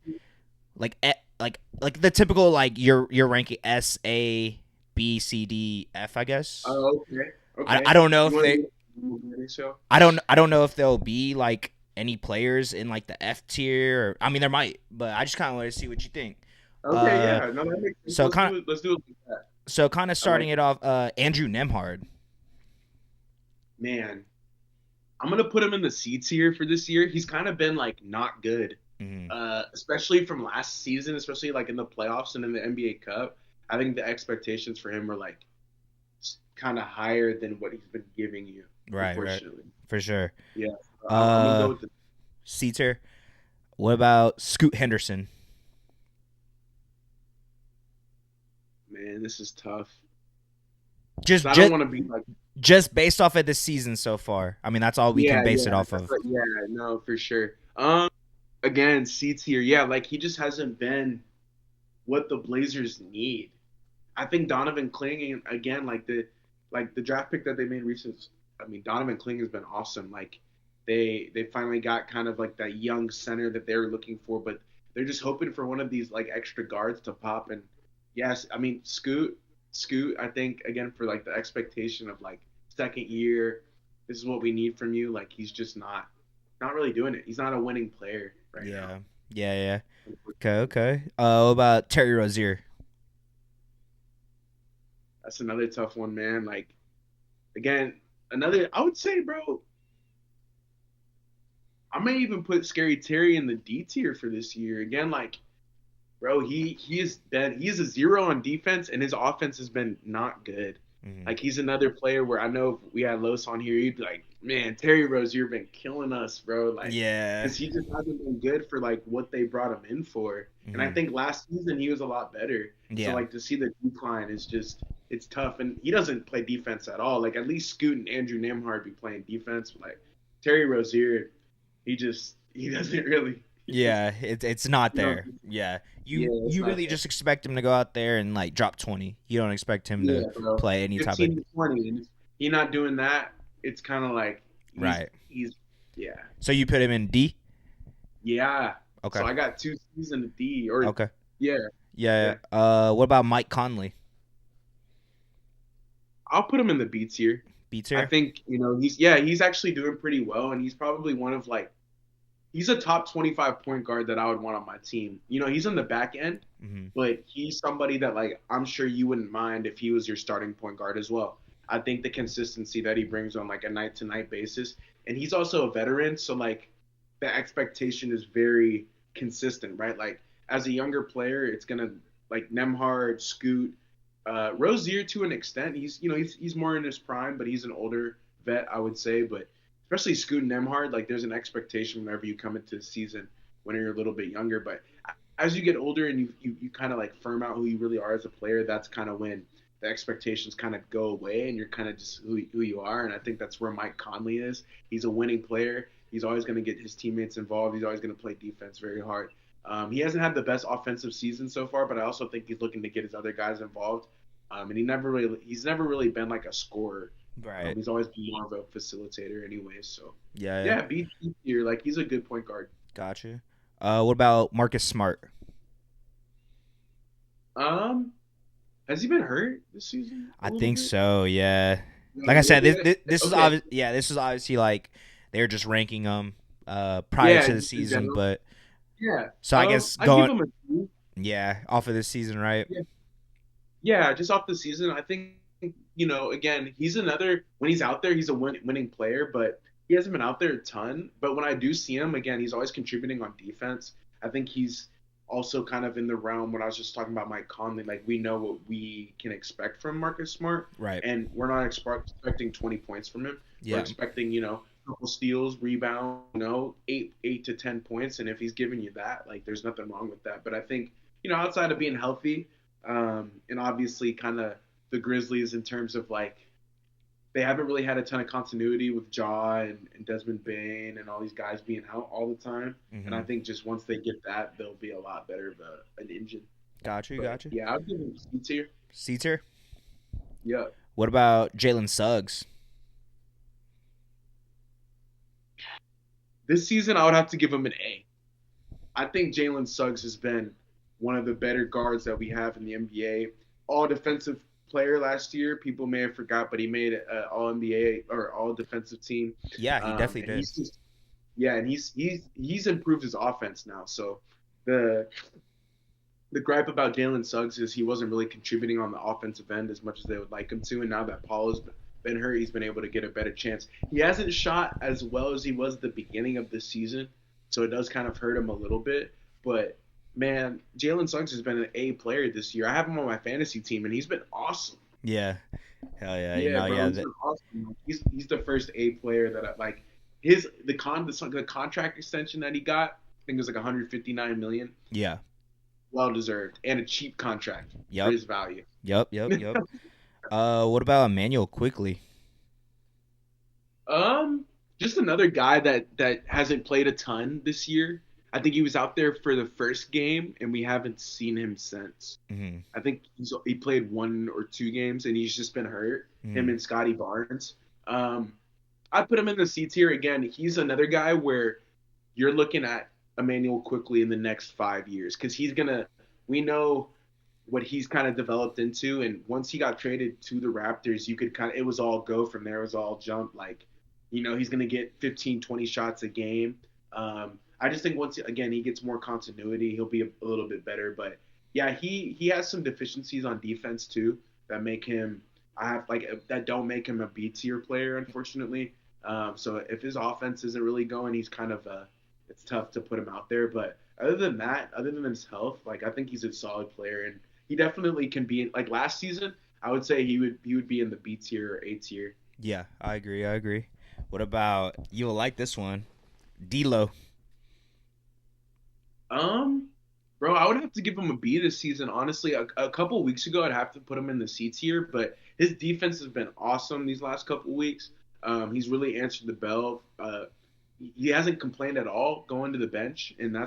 like the typical like your ranking S A B C D F, I guess. Oh, okay. I don't know if they. So? I don't know if there'll be like any players in like the F tier. Or, I mean, there might, but I just kind of want to see what you think. Okay, yeah, no, that makes sense. So let's do it like that. So kind of starting it off, Andrew Nembhard. Man, I'm gonna put him in the C tier for this year. He's kind of been like not good, especially from last season, especially like in the playoffs and in the NBA Cup. I think the expectations for him are like kind of higher than what he's been giving you. Right, for sure. Yeah, I'm gonna go with the C tier. What about Scoot Henderson? Man, this is tough. I don't want to be like just based off of this season so far. I mean, that's all we can base it off of. Yeah, no, for sure. Again, C tier. Yeah, like he just hasn't been what the Blazers need. I think Donovan Kling again, like the draft pick that they made recently. I mean, Donovan Kling has been awesome. Like they finally got kind of like that young center that they were looking for, but they're just hoping for one of these like extra guards to pop. And yes, I mean Scoot, I think again for like the expectation of like second year, this is what we need from you. Like he's just not really doing it. He's not a winning player right now. Yeah. Okay. What about Terry Rozier? That's another tough one, man. Like again, I would say, bro, I may even put Scary Terry in the D tier for this year. Again, like, bro, he is a 0 on defense, and his offense has been not good. Like, he's another player where I know if we had Los on here, he'd be like, man, Terry Rozier been killing us, bro. Like, yeah, because he just hasn't been good for like what they brought him in for. And I think last season he was a lot better. Yeah. So like to see the decline is just it's tough. And he doesn't play defense at all. Like at least Scoot and Andrew Nembhard be playing defense. But like Terry Rozier, he doesn't really. Yeah, it's not there. Yeah. You really just expect him to go out there and like drop 20. You don't expect him to play any type of 15 to 20. And if he's not doing that, it's kind of like he's So you put him in D? Yeah. Okay. So I got 2 C's in the D. Or okay. Yeah. What about Mike Conley? I'll put him in the B tier. B tier? I think, he's actually doing pretty well, and he's probably one of like he's a top 25 point guard that I would want on my team. He's on the back end, but he's somebody that like I'm sure you wouldn't mind if he was your starting point guard as well. I think the consistency that he brings on like a night to night basis, and he's also a veteran, so like the expectation is very consistent, right? Like as a younger player, it's gonna like Nembhard, Scoot, Rozier to an extent. He's more in his prime, but he's an older vet, I would say. But especially Scoot and Nembhard, like there's an expectation whenever you come into the season when you're a little bit younger. But as you get older and you kind of like firm out who you really are as a player, that's kind of when the expectations kind of go away and you're kind of just who you are. And I think that's where Mike Conley is. He's a winning player. He's always going to get his teammates involved. He's always going to play defense very hard. He hasn't had the best offensive season so far, but I also think he's looking to get his other guys involved. And he's never really been like a scorer. Right. He's always been more of a facilitator anyway. So yeah. B tier, like he's a good point guard. Gotcha. What about Marcus Smart? Has he been hurt this season a I little think bit? so. Yeah. Yeah, Like a I little said, this, bit. this, this is Okay. obvious. Yeah, this is obviously like they're just ranking him prior Yeah, to the just in season, general. but Yeah. so I guess I'd give going him a two. yeah off of this season, right? Yeah. Yeah, just off the season, I think again, he's another when he's out there, he's a winning player, but he hasn't been out there a ton. But when I do see him, again, he's always contributing on defense. I think he's also kind of in the realm when I was just talking about Mike Conley. Like we know what we can expect from Marcus Smart, Right. and we're not expecting 20 points from him. We're Yeah. expecting a couple steals, rebound, 8 to 10 points, and if he's giving you that, like there's nothing wrong with that. But I think outside of being healthy, and obviously kind of the Grizzlies in terms of like they haven't really had a ton of continuity with Jaw and Desmond Bain and all these guys being out all the time. And I Mm-hmm. think just once they get that, they'll be a lot better of an engine. Got you. But Got you. yeah, I'll give him C tier. C tier. Yeah. What about Jalen Suggs? This season, I would have to give him an A. I think Jalen Suggs has been one of the better guards that we have in the NBA. All defensive player last year. People may have forgot, but he made an All NBA or All Defensive team. Yeah, he definitely And did. he's improved his offense now. So the gripe about Jalen Suggs is he wasn't really contributing on the offensive end as much as they would like him to. And now that Paul has been hurt, he's been able to get a better chance. He hasn't shot as well as he was at the beginning of the season, so it does kind of hurt him a little bit. But man, Jalen Suggs has been an A player this year. I have him on my fantasy team, and he's been awesome. Yeah. Hell yeah. Yeah, bro, Yeah. he's been awesome. He's the first A player that I like. The contract extension that he got, I think it was like 159 million. Yeah. Well deserved, and a cheap contract Yep. for his value. Yep. What about Emmanuel Quickly? Just another guy that hasn't played a ton this year. I think he was out there for the first game, and we haven't seen him since. Mm-hmm. I think he played 1 or 2 games, and he's just been hurt. Mm-hmm. Him and Scotty Barnes. I put him in the C tier again. He's another guy where you're looking at Emmanuel Quickly in the next 5 years because we know what he's kind of developed into, and once he got traded to the Raptors, it was all go from there. It was all jump. Like, he's gonna get 15, 20 shots a game. I just think once again he gets more continuity, he'll be a little bit better. But yeah, he has some deficiencies on defense too that make him that don't make him a B tier player, unfortunately. So if his offense isn't really going, he's kind of it's tough to put him out there. But other than his health, like I think he's a solid player, and he definitely can be like last season. I would say he would be in the B tier or A tier. Yeah, I agree. What about you'll like this one, D'Lo? Bro, I would have to give him a B this season. Honestly, a couple weeks ago, I'd have to put him in the C tier, but his defense has been awesome these last couple weeks. He's really answered the bell. He hasn't complained at all going to the bench, and I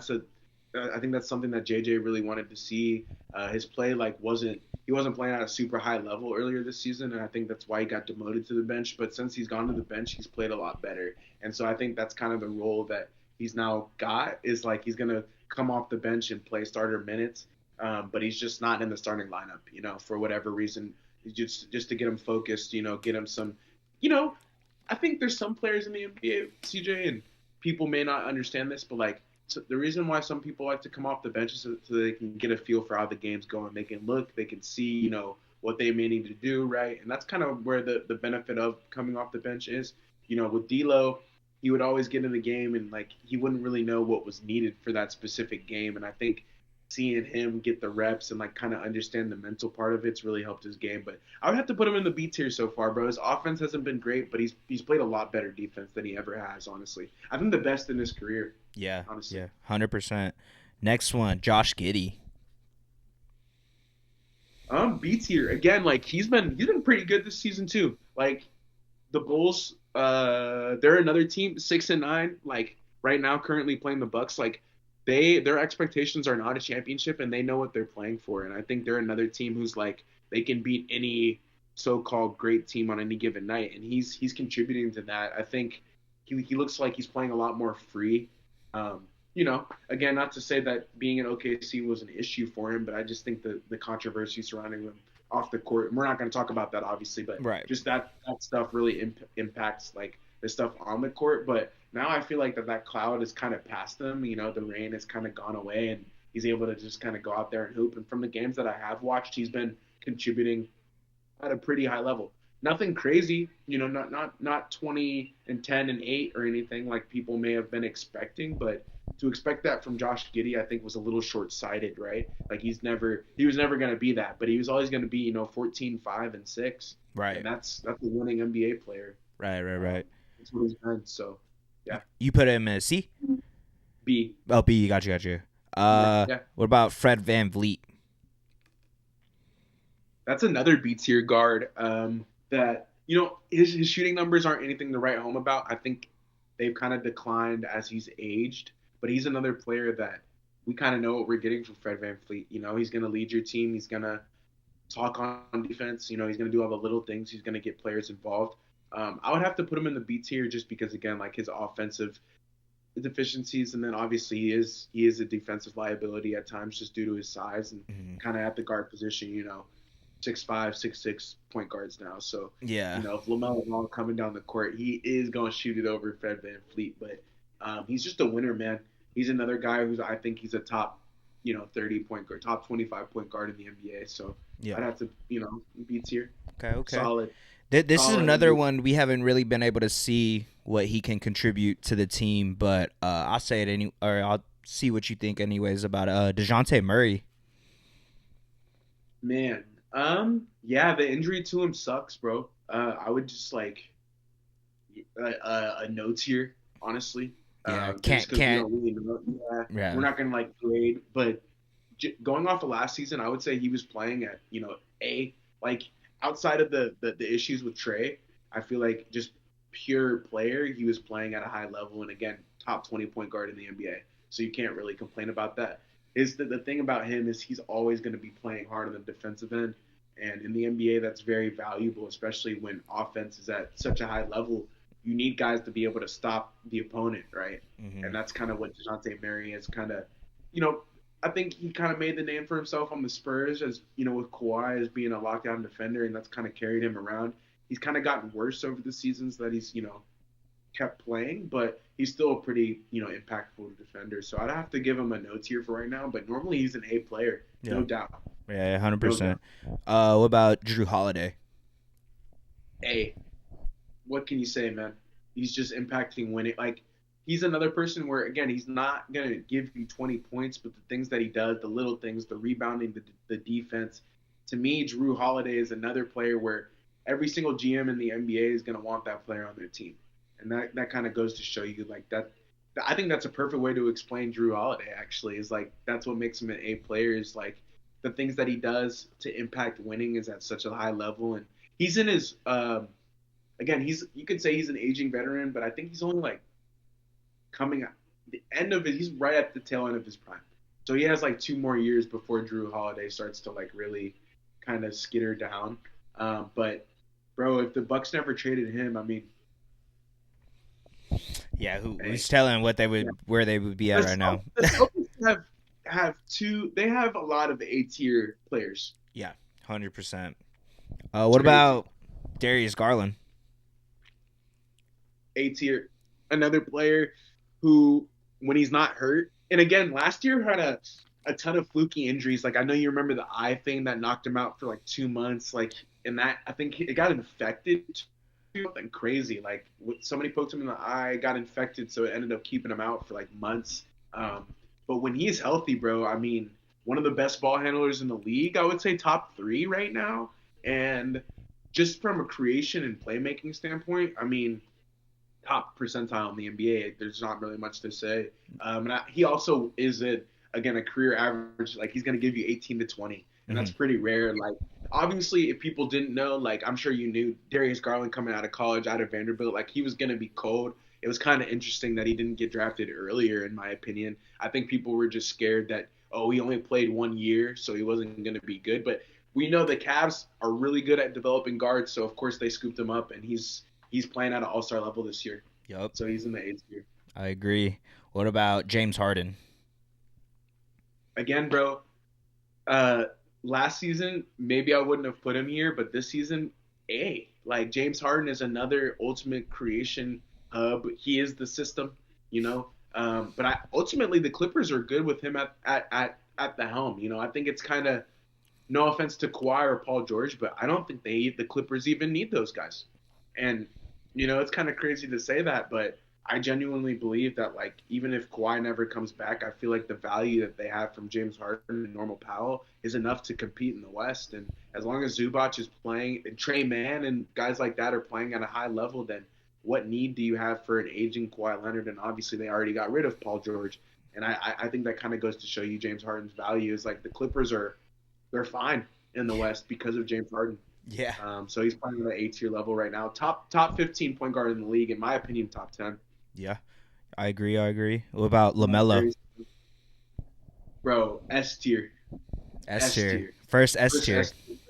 think that's something that JJ really wanted to see. His play he wasn't playing at a super high level earlier this season, and I think that's why he got demoted to the bench. But since he's gone to the bench, he's played a lot better, and so I think that's kind of the role that he's now got is like he's gonna come off the bench and play starter minutes, but he's just not in the starting lineup, for whatever reason, just to get him focused, get him some, I think there's some players in the NBA, CJ, and people may not understand this, but like so the reason why some people like to come off the bench is so they can get a feel for how the game's going. They can look, they can see, what they may need to do, right? And that's kind of where the benefit of coming off the bench is. With D'Lo, he would always get in the game and like he wouldn't really know what was needed for that specific game. And I think seeing him get the reps and like kind of understand the mental part of it's really helped his game. But I would have to put him in the B tier so far, bro. His offense hasn't been great, but he's played a lot better defense than he ever has, honestly. I think the best in his career. Yeah, honestly. Yeah, 100%. Next one, Josh Giddey. B tier again. Like he's been pretty good this season too. Like the Bulls, they're another team 6-9. Like right now, currently playing the Bucks. Like their expectations are not a championship, and they know what they're playing for. And I think they're another team who's like they can beat any so-called great team on any given night, and he's contributing to that. I think he looks like he's playing a lot more free. again, not to say that being in OKC was an issue for him, but I just think the controversy surrounding him off the court, and we're not going to talk about that obviously, but Right. just that stuff really impacts like the stuff on the court. But now I feel like that cloud is kind of past him. The rain has kind of gone away, and he's able to just kind of go out there and hoop. And from the games that I have watched, he's been contributing at a pretty high level. Nothing crazy, not 20 and 10 and 8 or anything like people may have been expecting, but to expect that from Josh Giddey, I think was a little short-sighted, right? Like he was never going to be that, but he was always going to be, 14, 5 and 6. Right. And that's a winning NBA player. Right. That's what he's been. So, yeah. You put him in a C? B. Oh, B. Got you. Yeah. What about Fred VanVleet? That's another B tier guard that, his shooting numbers aren't anything to write home about. I think they've kind of declined as he's aged, but he's another player that we kind of know what we're getting from Fred VanVleet. He's going to lead your team. He's going to talk on defense. He's going to do all the little things. He's going to get players involved. I would have to put him in the B tier just because, again, like his offensive deficiencies, and then obviously he is a defensive liability at times just due to his size and kind of at the guard position, 6'5", 6'6" point guards now. So yeah, if LaMelo Ball coming down the court, he is going to shoot it over Fred VanVleet. But he's just a winner, man. He's another guy who's I think he's a top 30 point guard, top 25 point guard in the NBA. So yeah, I'd have to B tier. Okay. Solid. This is another one we haven't really been able to see what he can contribute to the team, but I'll say it I'll see what you think anyways about DeJounte Murray. Man, yeah, the injury to him sucks, bro. I would just like a no tier, honestly. Yeah, can't. Really yeah, we're not gonna like grade, but going off of last season, I would say he was playing at A. Like outside of the issues with Trey, I feel like just pure player, he was playing at a high level, and again, top 20 point guard in the NBA. So you can't really complain about that. The thing about him is he's always going to be playing hard on the defensive end, and in the NBA, that's very valuable, especially when offense is at such a high level. You need guys to be able to stop the opponent, right? Mm-hmm. And that's kind of what DeJounte Murray is kind of, I think he kind of made the name for himself on the Spurs as, with Kawhi as being a lockdown defender, and that's kind of carried him around. He's kind of gotten worse over the seasons that he's, kept playing, but he's still a pretty, impactful defender. So I'd have to give him a no tier for right now, but normally he's an A player, no doubt. Yeah, 100%. What about Drew Holiday? A. What can you say, man? He's just impacting winning. Like, he's another person where, again, he's not going to give you 20 points, but the things that he does, the little things, the rebounding, the defense, to me, Drew Holiday is another player where every single GM in the NBA is going to want that player on their team. And that kind of goes to show you, like, that. I think that's a perfect way to explain Drew Holiday, actually, is, like, that's what makes him an A player is, like, the things that he does to impact winning is at such a high level. And he's in his again, you could say he's an aging veteran, but I think he's only like coming at the end of it. He's right at the tail end of his prime. So he has like 2 more years before Drew Holiday starts to like really kind of skitter down. But bro, if the Bucks never traded him, I mean, yeah, who's telling what they would where they would be at right now? The Celtics they have a lot of A tier players. Yeah, 100%. What about Darius Garland? A tier, another player who, when he's not hurt, and again, last year had a ton of fluky injuries. Like I know you remember the eye thing that knocked him out for like 2 months. Like, and that I think it got infected. Something crazy. Like somebody poked him in the eye, got infected, so it ended up keeping him out for like months. But when he's healthy, bro, I mean, one of the best ball handlers in the league. I would say top 3 right now, and just from a creation and playmaking standpoint, I mean, top percentile in the NBA. There's not really much to say. He also is a career average. Like he's going to give you 18 to 20, and that's pretty rare. Like obviously, if people didn't know, like I'm sure you knew Darius Garland coming out of college, out of Vanderbilt, like he was going to be cold. It was kind of interesting that he didn't get drafted earlier, in my opinion. I think people were just scared that, he only played 1 year, so he wasn't going to be good. But we know the Cavs are really good at developing guards, so of course they scooped him up, and he's playing at an all-star level this year. Yep. So he's in the A tier. I agree. What about James Harden? Again, bro, uh, last season, maybe I wouldn't have put him here, but this season, like James Harden is another ultimate creation hub. He is the system, you know. But ultimately, the Clippers are good with him at the helm. I think it's kind of no offense to Kawhi or Paul George, but I don't think the Clippers even need those guys. And it's kind of crazy to say that, but I genuinely believe that like even if Kawhi never comes back, I feel like the value that they have from James Harden and Normal Powell is enough to compete in the West. And as long as Zubac is playing, and Trey Mann and guys like that are playing at a high level, then what need do you have for an aging Kawhi Leonard? And obviously they already got rid of Paul George. And I think that kind of goes to show you James Harden's value is like the Clippers they're fine in the West because of James Harden. Yeah. So he's playing at an A-tier level right now. Top 15 point guard in the league, in my opinion, top 10. Yeah. I agree. What about LaMelo? Bro, S tier. S tier. First S tier.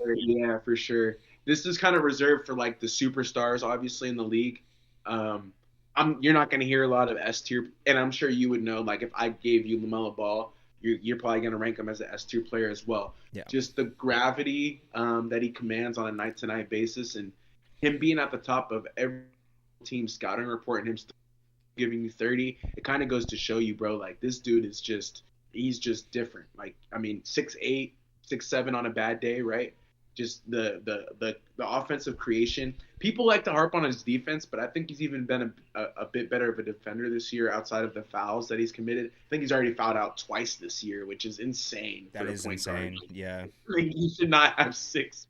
Yeah, for sure. This is kind of reserved for like the superstars, obviously in the league. You're not going to hear a lot of S tier, and I'm sure you would know. Like if I gave you LaMelo Ball, you're probably going to rank him as an S tier player as well. Yeah. Just the gravity that he commands on a night to night basis, and him being at the top of every team scouting report, and him still giving you 30, it kind of goes to show you, bro. Like this dude is he's just different. Like I mean, 6'8", 6'7" on a bad day, right? Just the offensive creation. People like to harp on his defense, but I think he's even been a bit better of a defender this year outside of the fouls that he's committed. I think he's already fouled out twice this year, which is insane. That is insane. Guard. Yeah. Like, he should not have 6.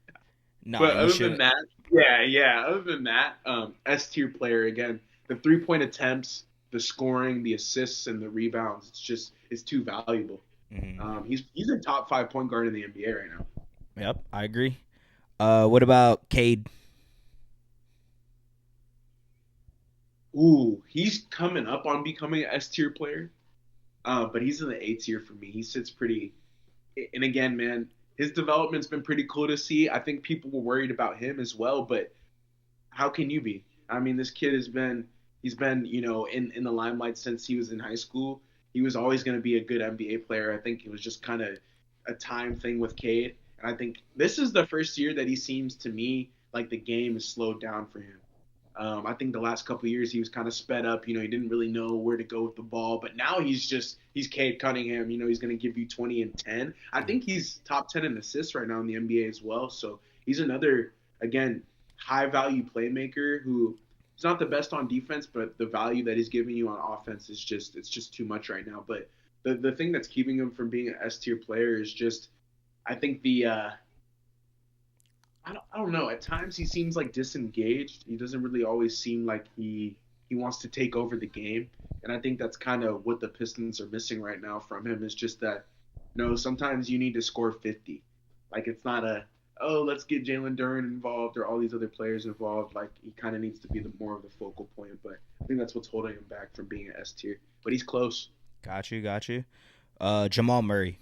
No, but other than that, yeah. Other than that, S tier player again. The 3-point attempts, the scoring, the assists, and the rebounds. It's too valuable. Mm-hmm. He's a top 5 point guard in the NBA right now. Yep, I agree. What about Cade? Ooh, he's coming up on becoming an S tier player, but he's in the A tier for me. He sits pretty. And again, man, his development's been pretty cool to see. I think people were worried about him as well, but how can you be? I mean, this kid he's been in the limelight since he was in high school. He was always going to be a good NBA player. I think it was just kind of a time thing with Cade. And I think this is the first year that he seems to me like the game is slowed down for him. I think the last couple of years he was kind of sped up. He didn't really know where to go with the ball. But now he's Cade Cunningham. He's going to give you 20 and 10. I think he's top 10 in assists right now in the NBA as well. So he's another, again, high-value playmaker who he's not the best on defense, but the value that he's giving you on offense is just too much right now. But the thing that's keeping him from being an S-tier player is just I think I don't know. At times he seems like disengaged. He doesn't really always seem like he wants to take over the game. And I think that's kind of what the Pistons are missing right now from him is just that, sometimes you need to score 50. Like it's not let's get Jalen Duren involved or all these other players involved. Like he kind of needs to be more of the focal point. But I think that's what's holding him back from being an S tier. But he's close. Got you. Jamal Murray.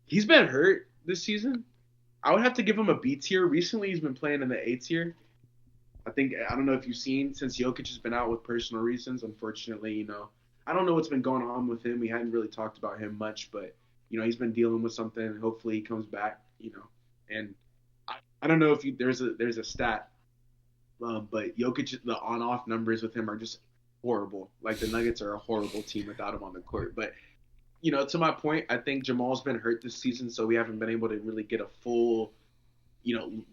He's been hurt this season. I would have to give him a B tier. Recently, he's been playing in the A tier. I don't know if you've seen since Jokic has been out with personal reasons. Unfortunately, I don't know what's been going on with him. We hadn't really talked about him much, but he's been dealing with something. Hopefully, he comes back. And I don't know if there's a stat, but Jokic the on-off numbers with him are just horrible. Like the Nuggets are a horrible team without him on the court, but. To my point, I think Jamal's been hurt this season, so we haven't been able to really get a full,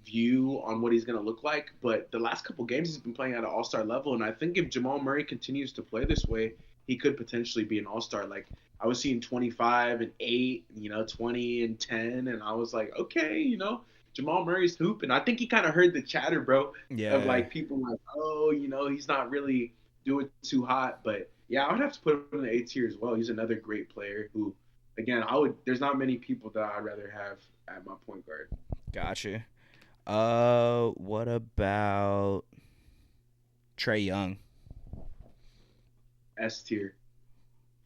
view on what he's going to look like. But the last couple games, he's been playing at an all-star level, and I think if Jamal Murray continues to play this way, he could potentially be an all-star. Like, I was seeing 25 and 8, 20 and 10, and I was like, okay, Jamal Murray's hooping. I think he kind of heard the chatter, bro, of, like, people like, he's not really doing too hot, but – yeah, I would have to put him in the A tier as well. He's another great player who, again, there's not many people that I'd rather have at my point guard. Gotcha. What about Trae Young? S tier.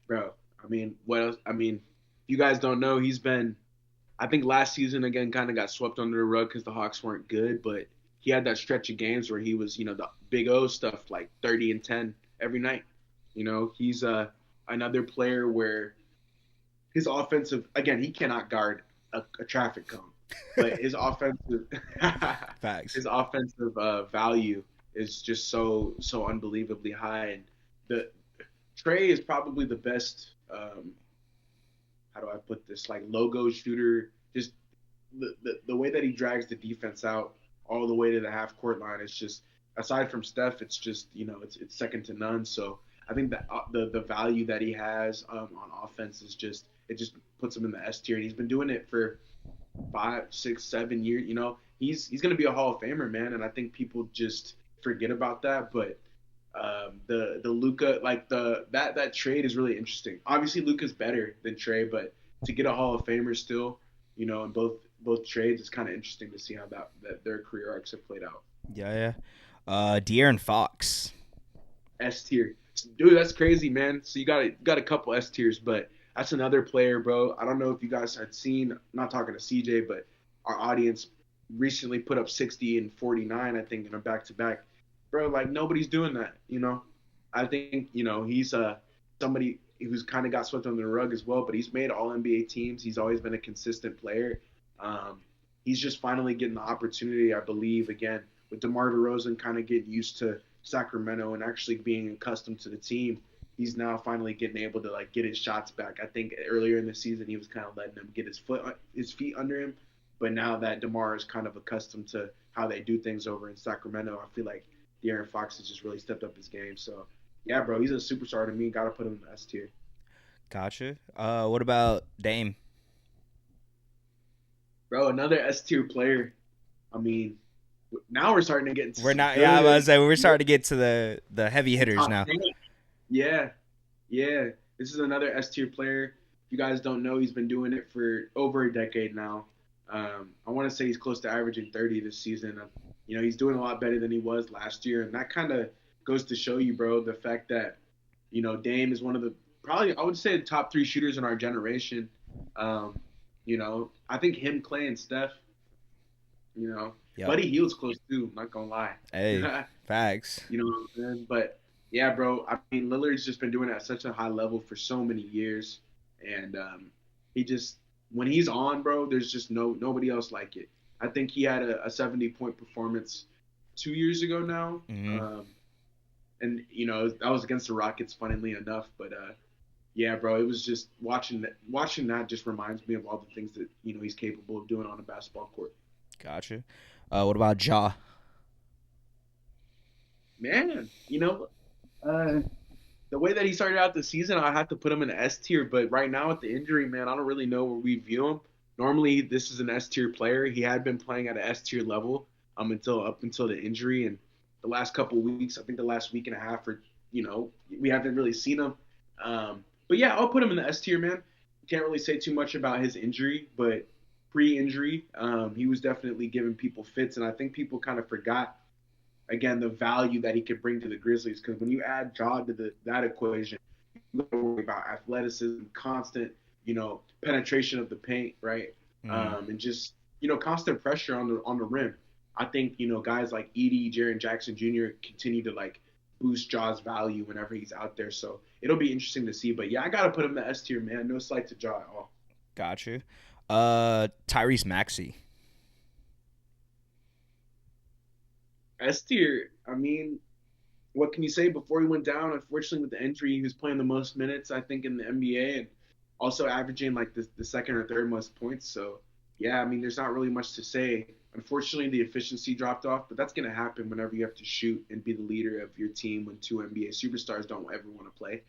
Bro, I mean, what else? I mean, you guys don't know, I think last season, again, kind of got swept under the rug because the Hawks weren't good, but he had that stretch of games where he was, the Big O stuff, like 30 and 10 every night. He's another player where his offensive, again, he cannot guard a traffic cone, but his offensive Facts. his offensive value is just so unbelievably high. And the Trey is probably the best. How do I put this? Like logo shooter, just the way that he drags the defense out all the way to the half court line. It's just, aside from Steph, it's just it's second to none. So I think that the value that he has on offense is just, it just puts him in the S tier. And he's been doing it for 5, 6, 7 years. He's gonna be a Hall of Famer, man. And I think people just forget about that. But the Luka, like that trade is really interesting. Obviously, Luka's better than Trey, but to get a Hall of Famer still, in both trades, it's kind of interesting to see how that their career arcs have played out. Yeah. De'Aaron Fox. S tier, dude. That's crazy, man. So you got a couple S tiers, but that's another player, bro. I don't know if you guys had seen. Not talking to CJ, but our audience recently put up 60 and 49, I think, in a back-to-back. Bro, like nobody's doing that. I think he's somebody who's kind of got swept under the rug as well, but he's made all NBA teams. He's always been a consistent player. He's just finally getting the opportunity, I believe, again, with DeMar DeRozan kind of getting used to Sacramento and actually being accustomed to the team. He's now finally getting able to like get his shots back. I think earlier in the season he was kind of letting him get his feet under him, but now that DeMar is kind of accustomed to how they do things over in Sacramento, I feel like De'Aaron Fox has just really stepped up his game. So yeah, bro, he's a superstar to me. Got to put him in the S tier. Gotcha. What about Dame? Bro, another S tier player. I mean, now we're starting to get into. We're not. Yeah, I was say we're starting to get to the heavy hitters now. Yeah. This is another S tier player. If you guys don't know, he's been doing it for over a decade now. I want to say he's close to averaging 30 this season. He's doing a lot better than he was last year, and that kind of goes to show you, bro, the fact that Dame is one of the, probably, I would say, the top 3 shooters in our generation. I think him, Clay, and Steph. Yep. Buddy Hield's close too. I'm not gonna lie. Hey, facts. You know what I'm saying? But yeah, bro. I mean, Lillard's just been doing it at such a high level for so many years, and he just, when he's on, bro, there's just nobody else like it. I think he had a 70-point performance 2 years ago now, and that was against the Rockets, funnily enough. But yeah, bro, it was just watching that just reminds me of all the things that he's capable of doing on a basketball court. Gotcha. What about Ja? Man, the way that he started out the season, I have to put him in the S tier. But right now with the injury, man, I don't really know where we view him. Normally, this is an S tier player. He had been playing at an S tier level until the injury, and the last couple of weeks, I think the last week and a half, we haven't really seen him. But yeah, I'll put him in the S tier, man. Can't really say too much about his injury, but pre-injury, he was definitely giving people fits, and I think people kind of forgot, again, the value that he could bring to the Grizzlies, because when you add Ja to that equation, you don't worry about athleticism, constant, penetration of the paint, right? And just, constant pressure on the rim. I think, guys like Edie, Jaren Jackson Jr. continue to like boost Ja's value whenever he's out there. So it'll be interesting to see. But yeah, I gotta put him in the S tier, man. No slight to Ja at all. Got you. Tyrese Maxey. S tier. I mean, what can you say? Before he went down, unfortunately, with the injury, he was playing the most minutes, I think, in the NBA, and also averaging like the second or third most points. So yeah, I mean, there's not really much to say. Unfortunately, the efficiency dropped off, but that's going to happen whenever you have to shoot and be the leader of your team when 2 NBA superstars don't ever want to play.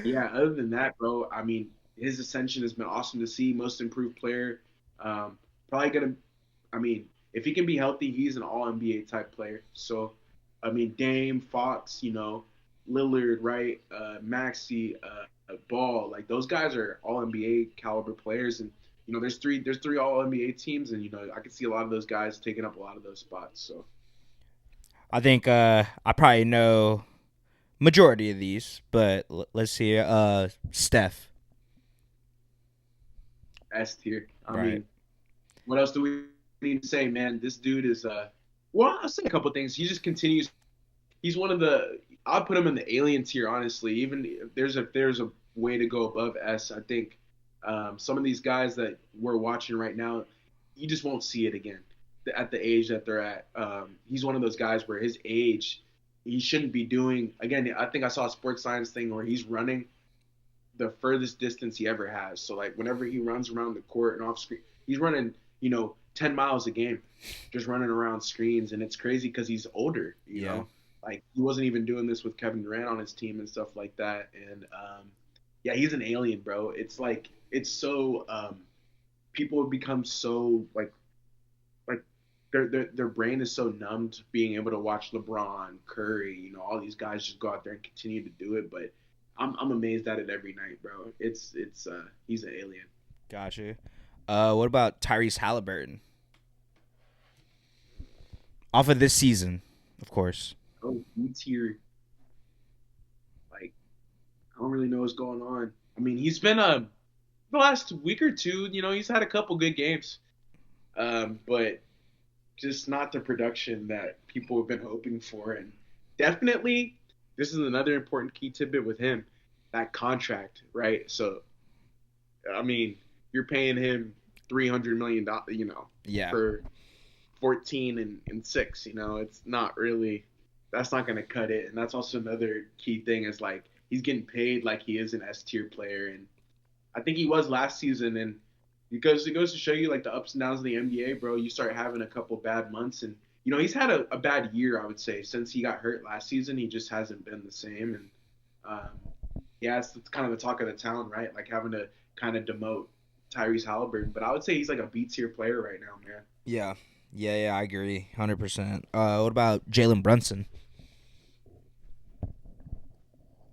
Yeah, other than that, bro, I mean, his ascension has been awesome to see. Most improved player. Probably going to, I mean, if he can be healthy, he's an all-NBA type player. So, I mean, Dame, Fox, Lillard, right, Maxey, Ball, like those guys are all-NBA caliber players, and there's three all NBA teams, and I can see a lot of those guys taking up a lot of those spots. So I think I probably know majority of these, but let's see. Steph. S tier. I mean, what else do we need to say, man? This dude is Well, I'll say a couple things. He just continues. He's one of the. I'll put him in the alien tier, honestly. Even if there's a way to go above S. I think some of these guys that we're watching right now, you just won't see it again at the age that they're at. He's one of those guys where his age, he shouldn't be doing. Again, I think I saw a sports science thing where he's running the furthest distance he ever has. So like whenever he runs around the court and off screen, he's running 10 miles a game, just running around screens, and it's crazy because he's older. You know, like he wasn't even doing this with Kevin Durant on his team and stuff like that. And yeah, he's an alien, bro. It's like it's so people have become so like their brain is so numbed being able to watch LeBron, Curry, all these guys just go out there and continue to do it. But I'm amazed at it every night, bro. It's he's an alien. Gotcha. What about Tyrese Halliburton? Off of this season, of course. Oh, B tier. Like I don't really know what's going on. I mean, he's been the last week or two. He's had a couple good games, but just not the production that people have been hoping for. And definitely, this is another important key tidbit with him, that contract, right? So, I mean, you're paying him $300 million, for 14 and 6. It's not really, that's not going to cut it. And that's also another key thing is like he's getting paid like he is an S tier player, and I think he was last season. And because it goes to show you like the ups and downs of the NBA, bro. You start having a couple bad months, and he's had a bad year, I would say, since he got hurt last season. He just hasn't been the same, and yeah, it's kind of the talk of the town, right? Like having to kind of demote Tyrese Halliburton, but I would say he's like a B tier player right now, man. Yeah, I agree, 100%. What about Jalen Brunson?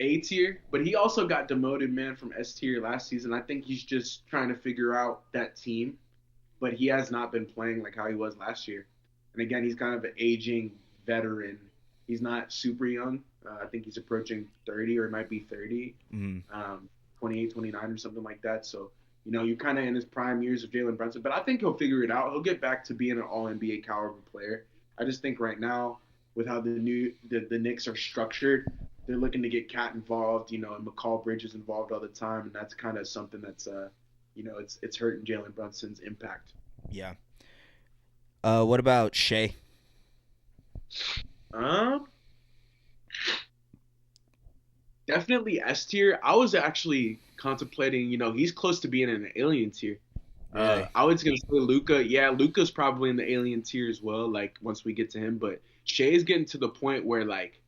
A tier, but he also got demoted, man, from S tier last season. I think he's just trying to figure out that team, but he has not been playing like how he was last year. And again, he's kind of an aging veteran. He's not super young. I think he's approaching 30, or it might be 30, 28, 29 or something like that. So, you're kind of in his prime years of Jalen Brunson, but I think he'll figure it out. He'll get back to being an all-NBA caliber player. I just think right now, with how the Knicks are structured, they're looking to get Cat involved, and McCall Bridges involved all the time, and that's kind of something that's, it's hurting Jalen Brunson's impact. Yeah. What about Shea? Definitely S tier. I was actually contemplating, he's close to being in an alien tier. Really? I was gonna say Luka. Yeah, Luka's probably in the alien tier as well. Like once we get to him, but Shea's getting to the point where like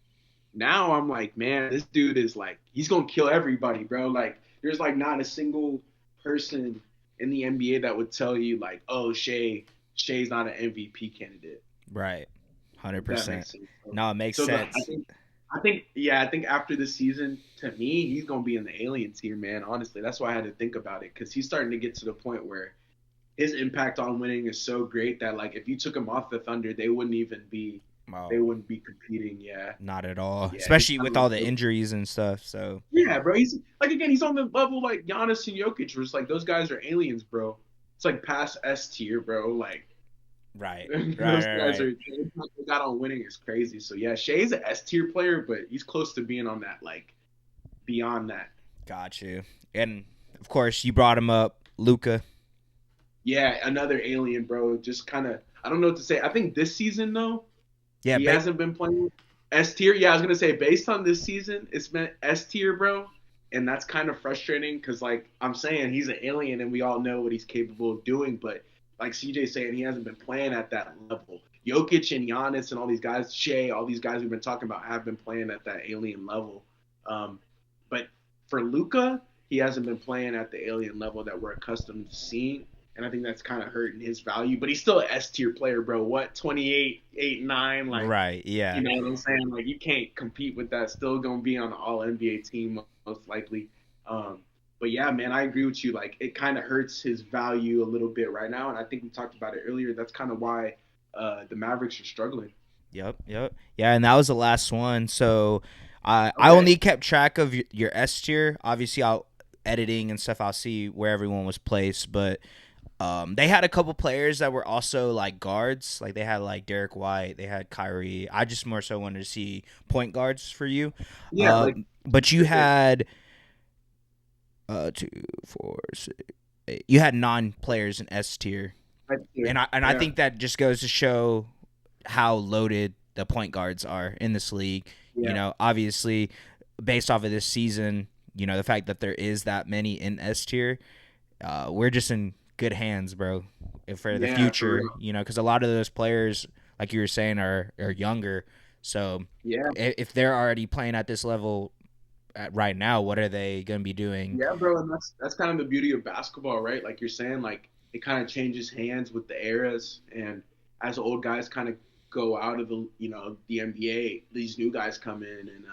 now I'm like, man, this dude is like he's gonna kill everybody, bro. Like there's like not a single person in the NBA that would tell you like, oh, Shea's not an MVP candidate. Right. 100%. No, it makes sense. I think after this season, to me, he's gonna be in the alien tier, man. Honestly, that's why I had to think about it because he's starting to get to the point where his impact on winning is so great that like if you took him off the Thunder, they wouldn't even be competing. Yeah, not at all. Yeah, especially with all the injuries and stuff. So yeah, bro. He's like again, he's on the level like Giannis and Jokic, where it's like those guys are aliens, bro. It's like past S tier, bro. Like. Right. Those guys are got on winning is crazy. So yeah, Shea's an S tier player, but he's close to being on that, like beyond that. Got you. And of course, you brought him up, Luka. Yeah, another alien, bro. Just kind of, I don't know what to say. I think this season though, he hasn't been playing S tier. Yeah, I was gonna say based on this season, it's been S tier, bro. And that's kind of frustrating because, like I'm saying, he's an alien, and we all know what he's capable of doing, but. Like CJ's saying, he hasn't been playing at that level. Jokic and Giannis and all these guys, Shea, all these guys we've been talking about have been playing at that alien level. But for Luka, he hasn't been playing at the alien level that we're accustomed to seeing. And I think that's kind of hurting his value. But he's still an S-tier player, bro. What, 28, 8, 9? Like, right, yeah. You know what I'm saying? Like, you can't compete with that. Still going to be on an all-NBA team, most likely. But yeah, man, I agree with you. Like, it kind of hurts his value a little bit right now, and I think we talked about it earlier. That's kind of why the Mavericks are struggling. Yep. Yeah, and that was the last one. So I only kept track of your S tier. Obviously, editing and stuff, I'll see where everyone was placed. But They had a couple players that were also like guards. Like they had like Derek White, they had Kyrie. I just more so wanted to see point guards for you. Yeah, like But you had 2, 4, 6, 8. You had 9 players in S tier, and I think that just goes to show how loaded the point guards are in this league. You know, obviously, based off of this season, you know the fact that there is that many in S tier, we're just in good hands, bro, for the future. You know, because a lot of those players, like you were saying, are younger. So if they're already playing at this level right now, what are they going to be doing? Yeah, bro, and that's kind of the beauty of basketball, right? Like you're saying, like it kind of changes hands with the eras, and as old guys kind of go out of the NBA, these new guys come in, and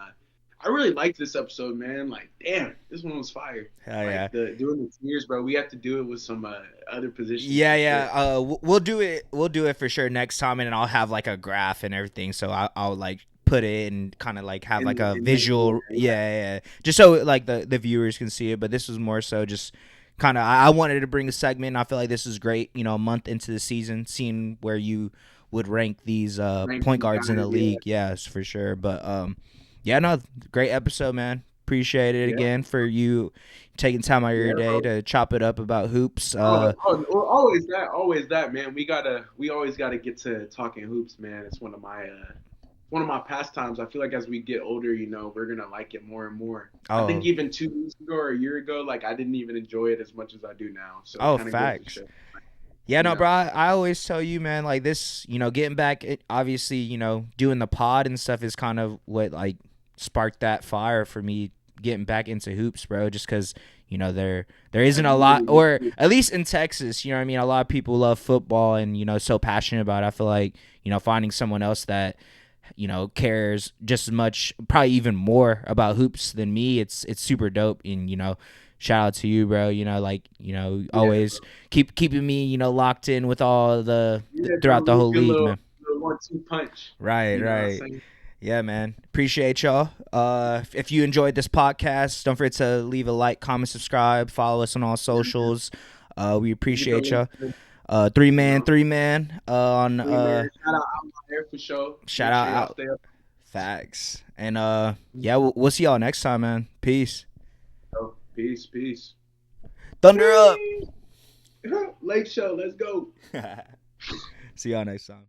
I really liked this episode, man. Like, damn, this one was fire. Hell like, yeah, doing the tiers, bro. We have to do it with some other positions. Yeah. We'll do it. We'll do it for sure next time, and I'll have like a graph and everything. So I'll like put it and kind of like have like a visual. Yeah. Just so like the viewers can see it. But this was more so just kind of I wanted to bring a segment. I feel like this is great. You know, a month into the season, seeing where you would rank these point guards in the league. Yes, for sure. But yeah, no, great episode, man. Appreciate it again for you taking time out of your day to chop it up about hoops. Always that, man. We always gotta get to talking hoops, man. It's one of my pastimes. I feel like as we get older, we're gonna like it more and more. I think even 2 weeks ago or a year ago, like I didn't even enjoy it as much as I do now. So facts. Yeah, no, bro. I always tell you, man, like this, getting back, obviously, doing the pod and stuff is kind of what like sparked that fire for me getting back into hoops, bro. Just because there isn't a lot, or at least in Texas, you know what I mean. A lot of people love football and so passionate about it. I feel like finding someone else that cares just as much, probably even more about hoops than me. It's super dope, and shout out to you, bro. Always keeping me locked in with all throughout the whole league, man. 1-2 punch. Right. Yeah, man. Appreciate y'all. If you enjoyed this podcast, don't forget to leave a like, comment, subscribe, follow us on all socials. We appreciate y'all. 3-man on shout out there for sure. Shout out. Facts. And yeah, we'll see y'all next time, man. Peace. Peace. Thunder up. Lake show, let's go. See y'all next time.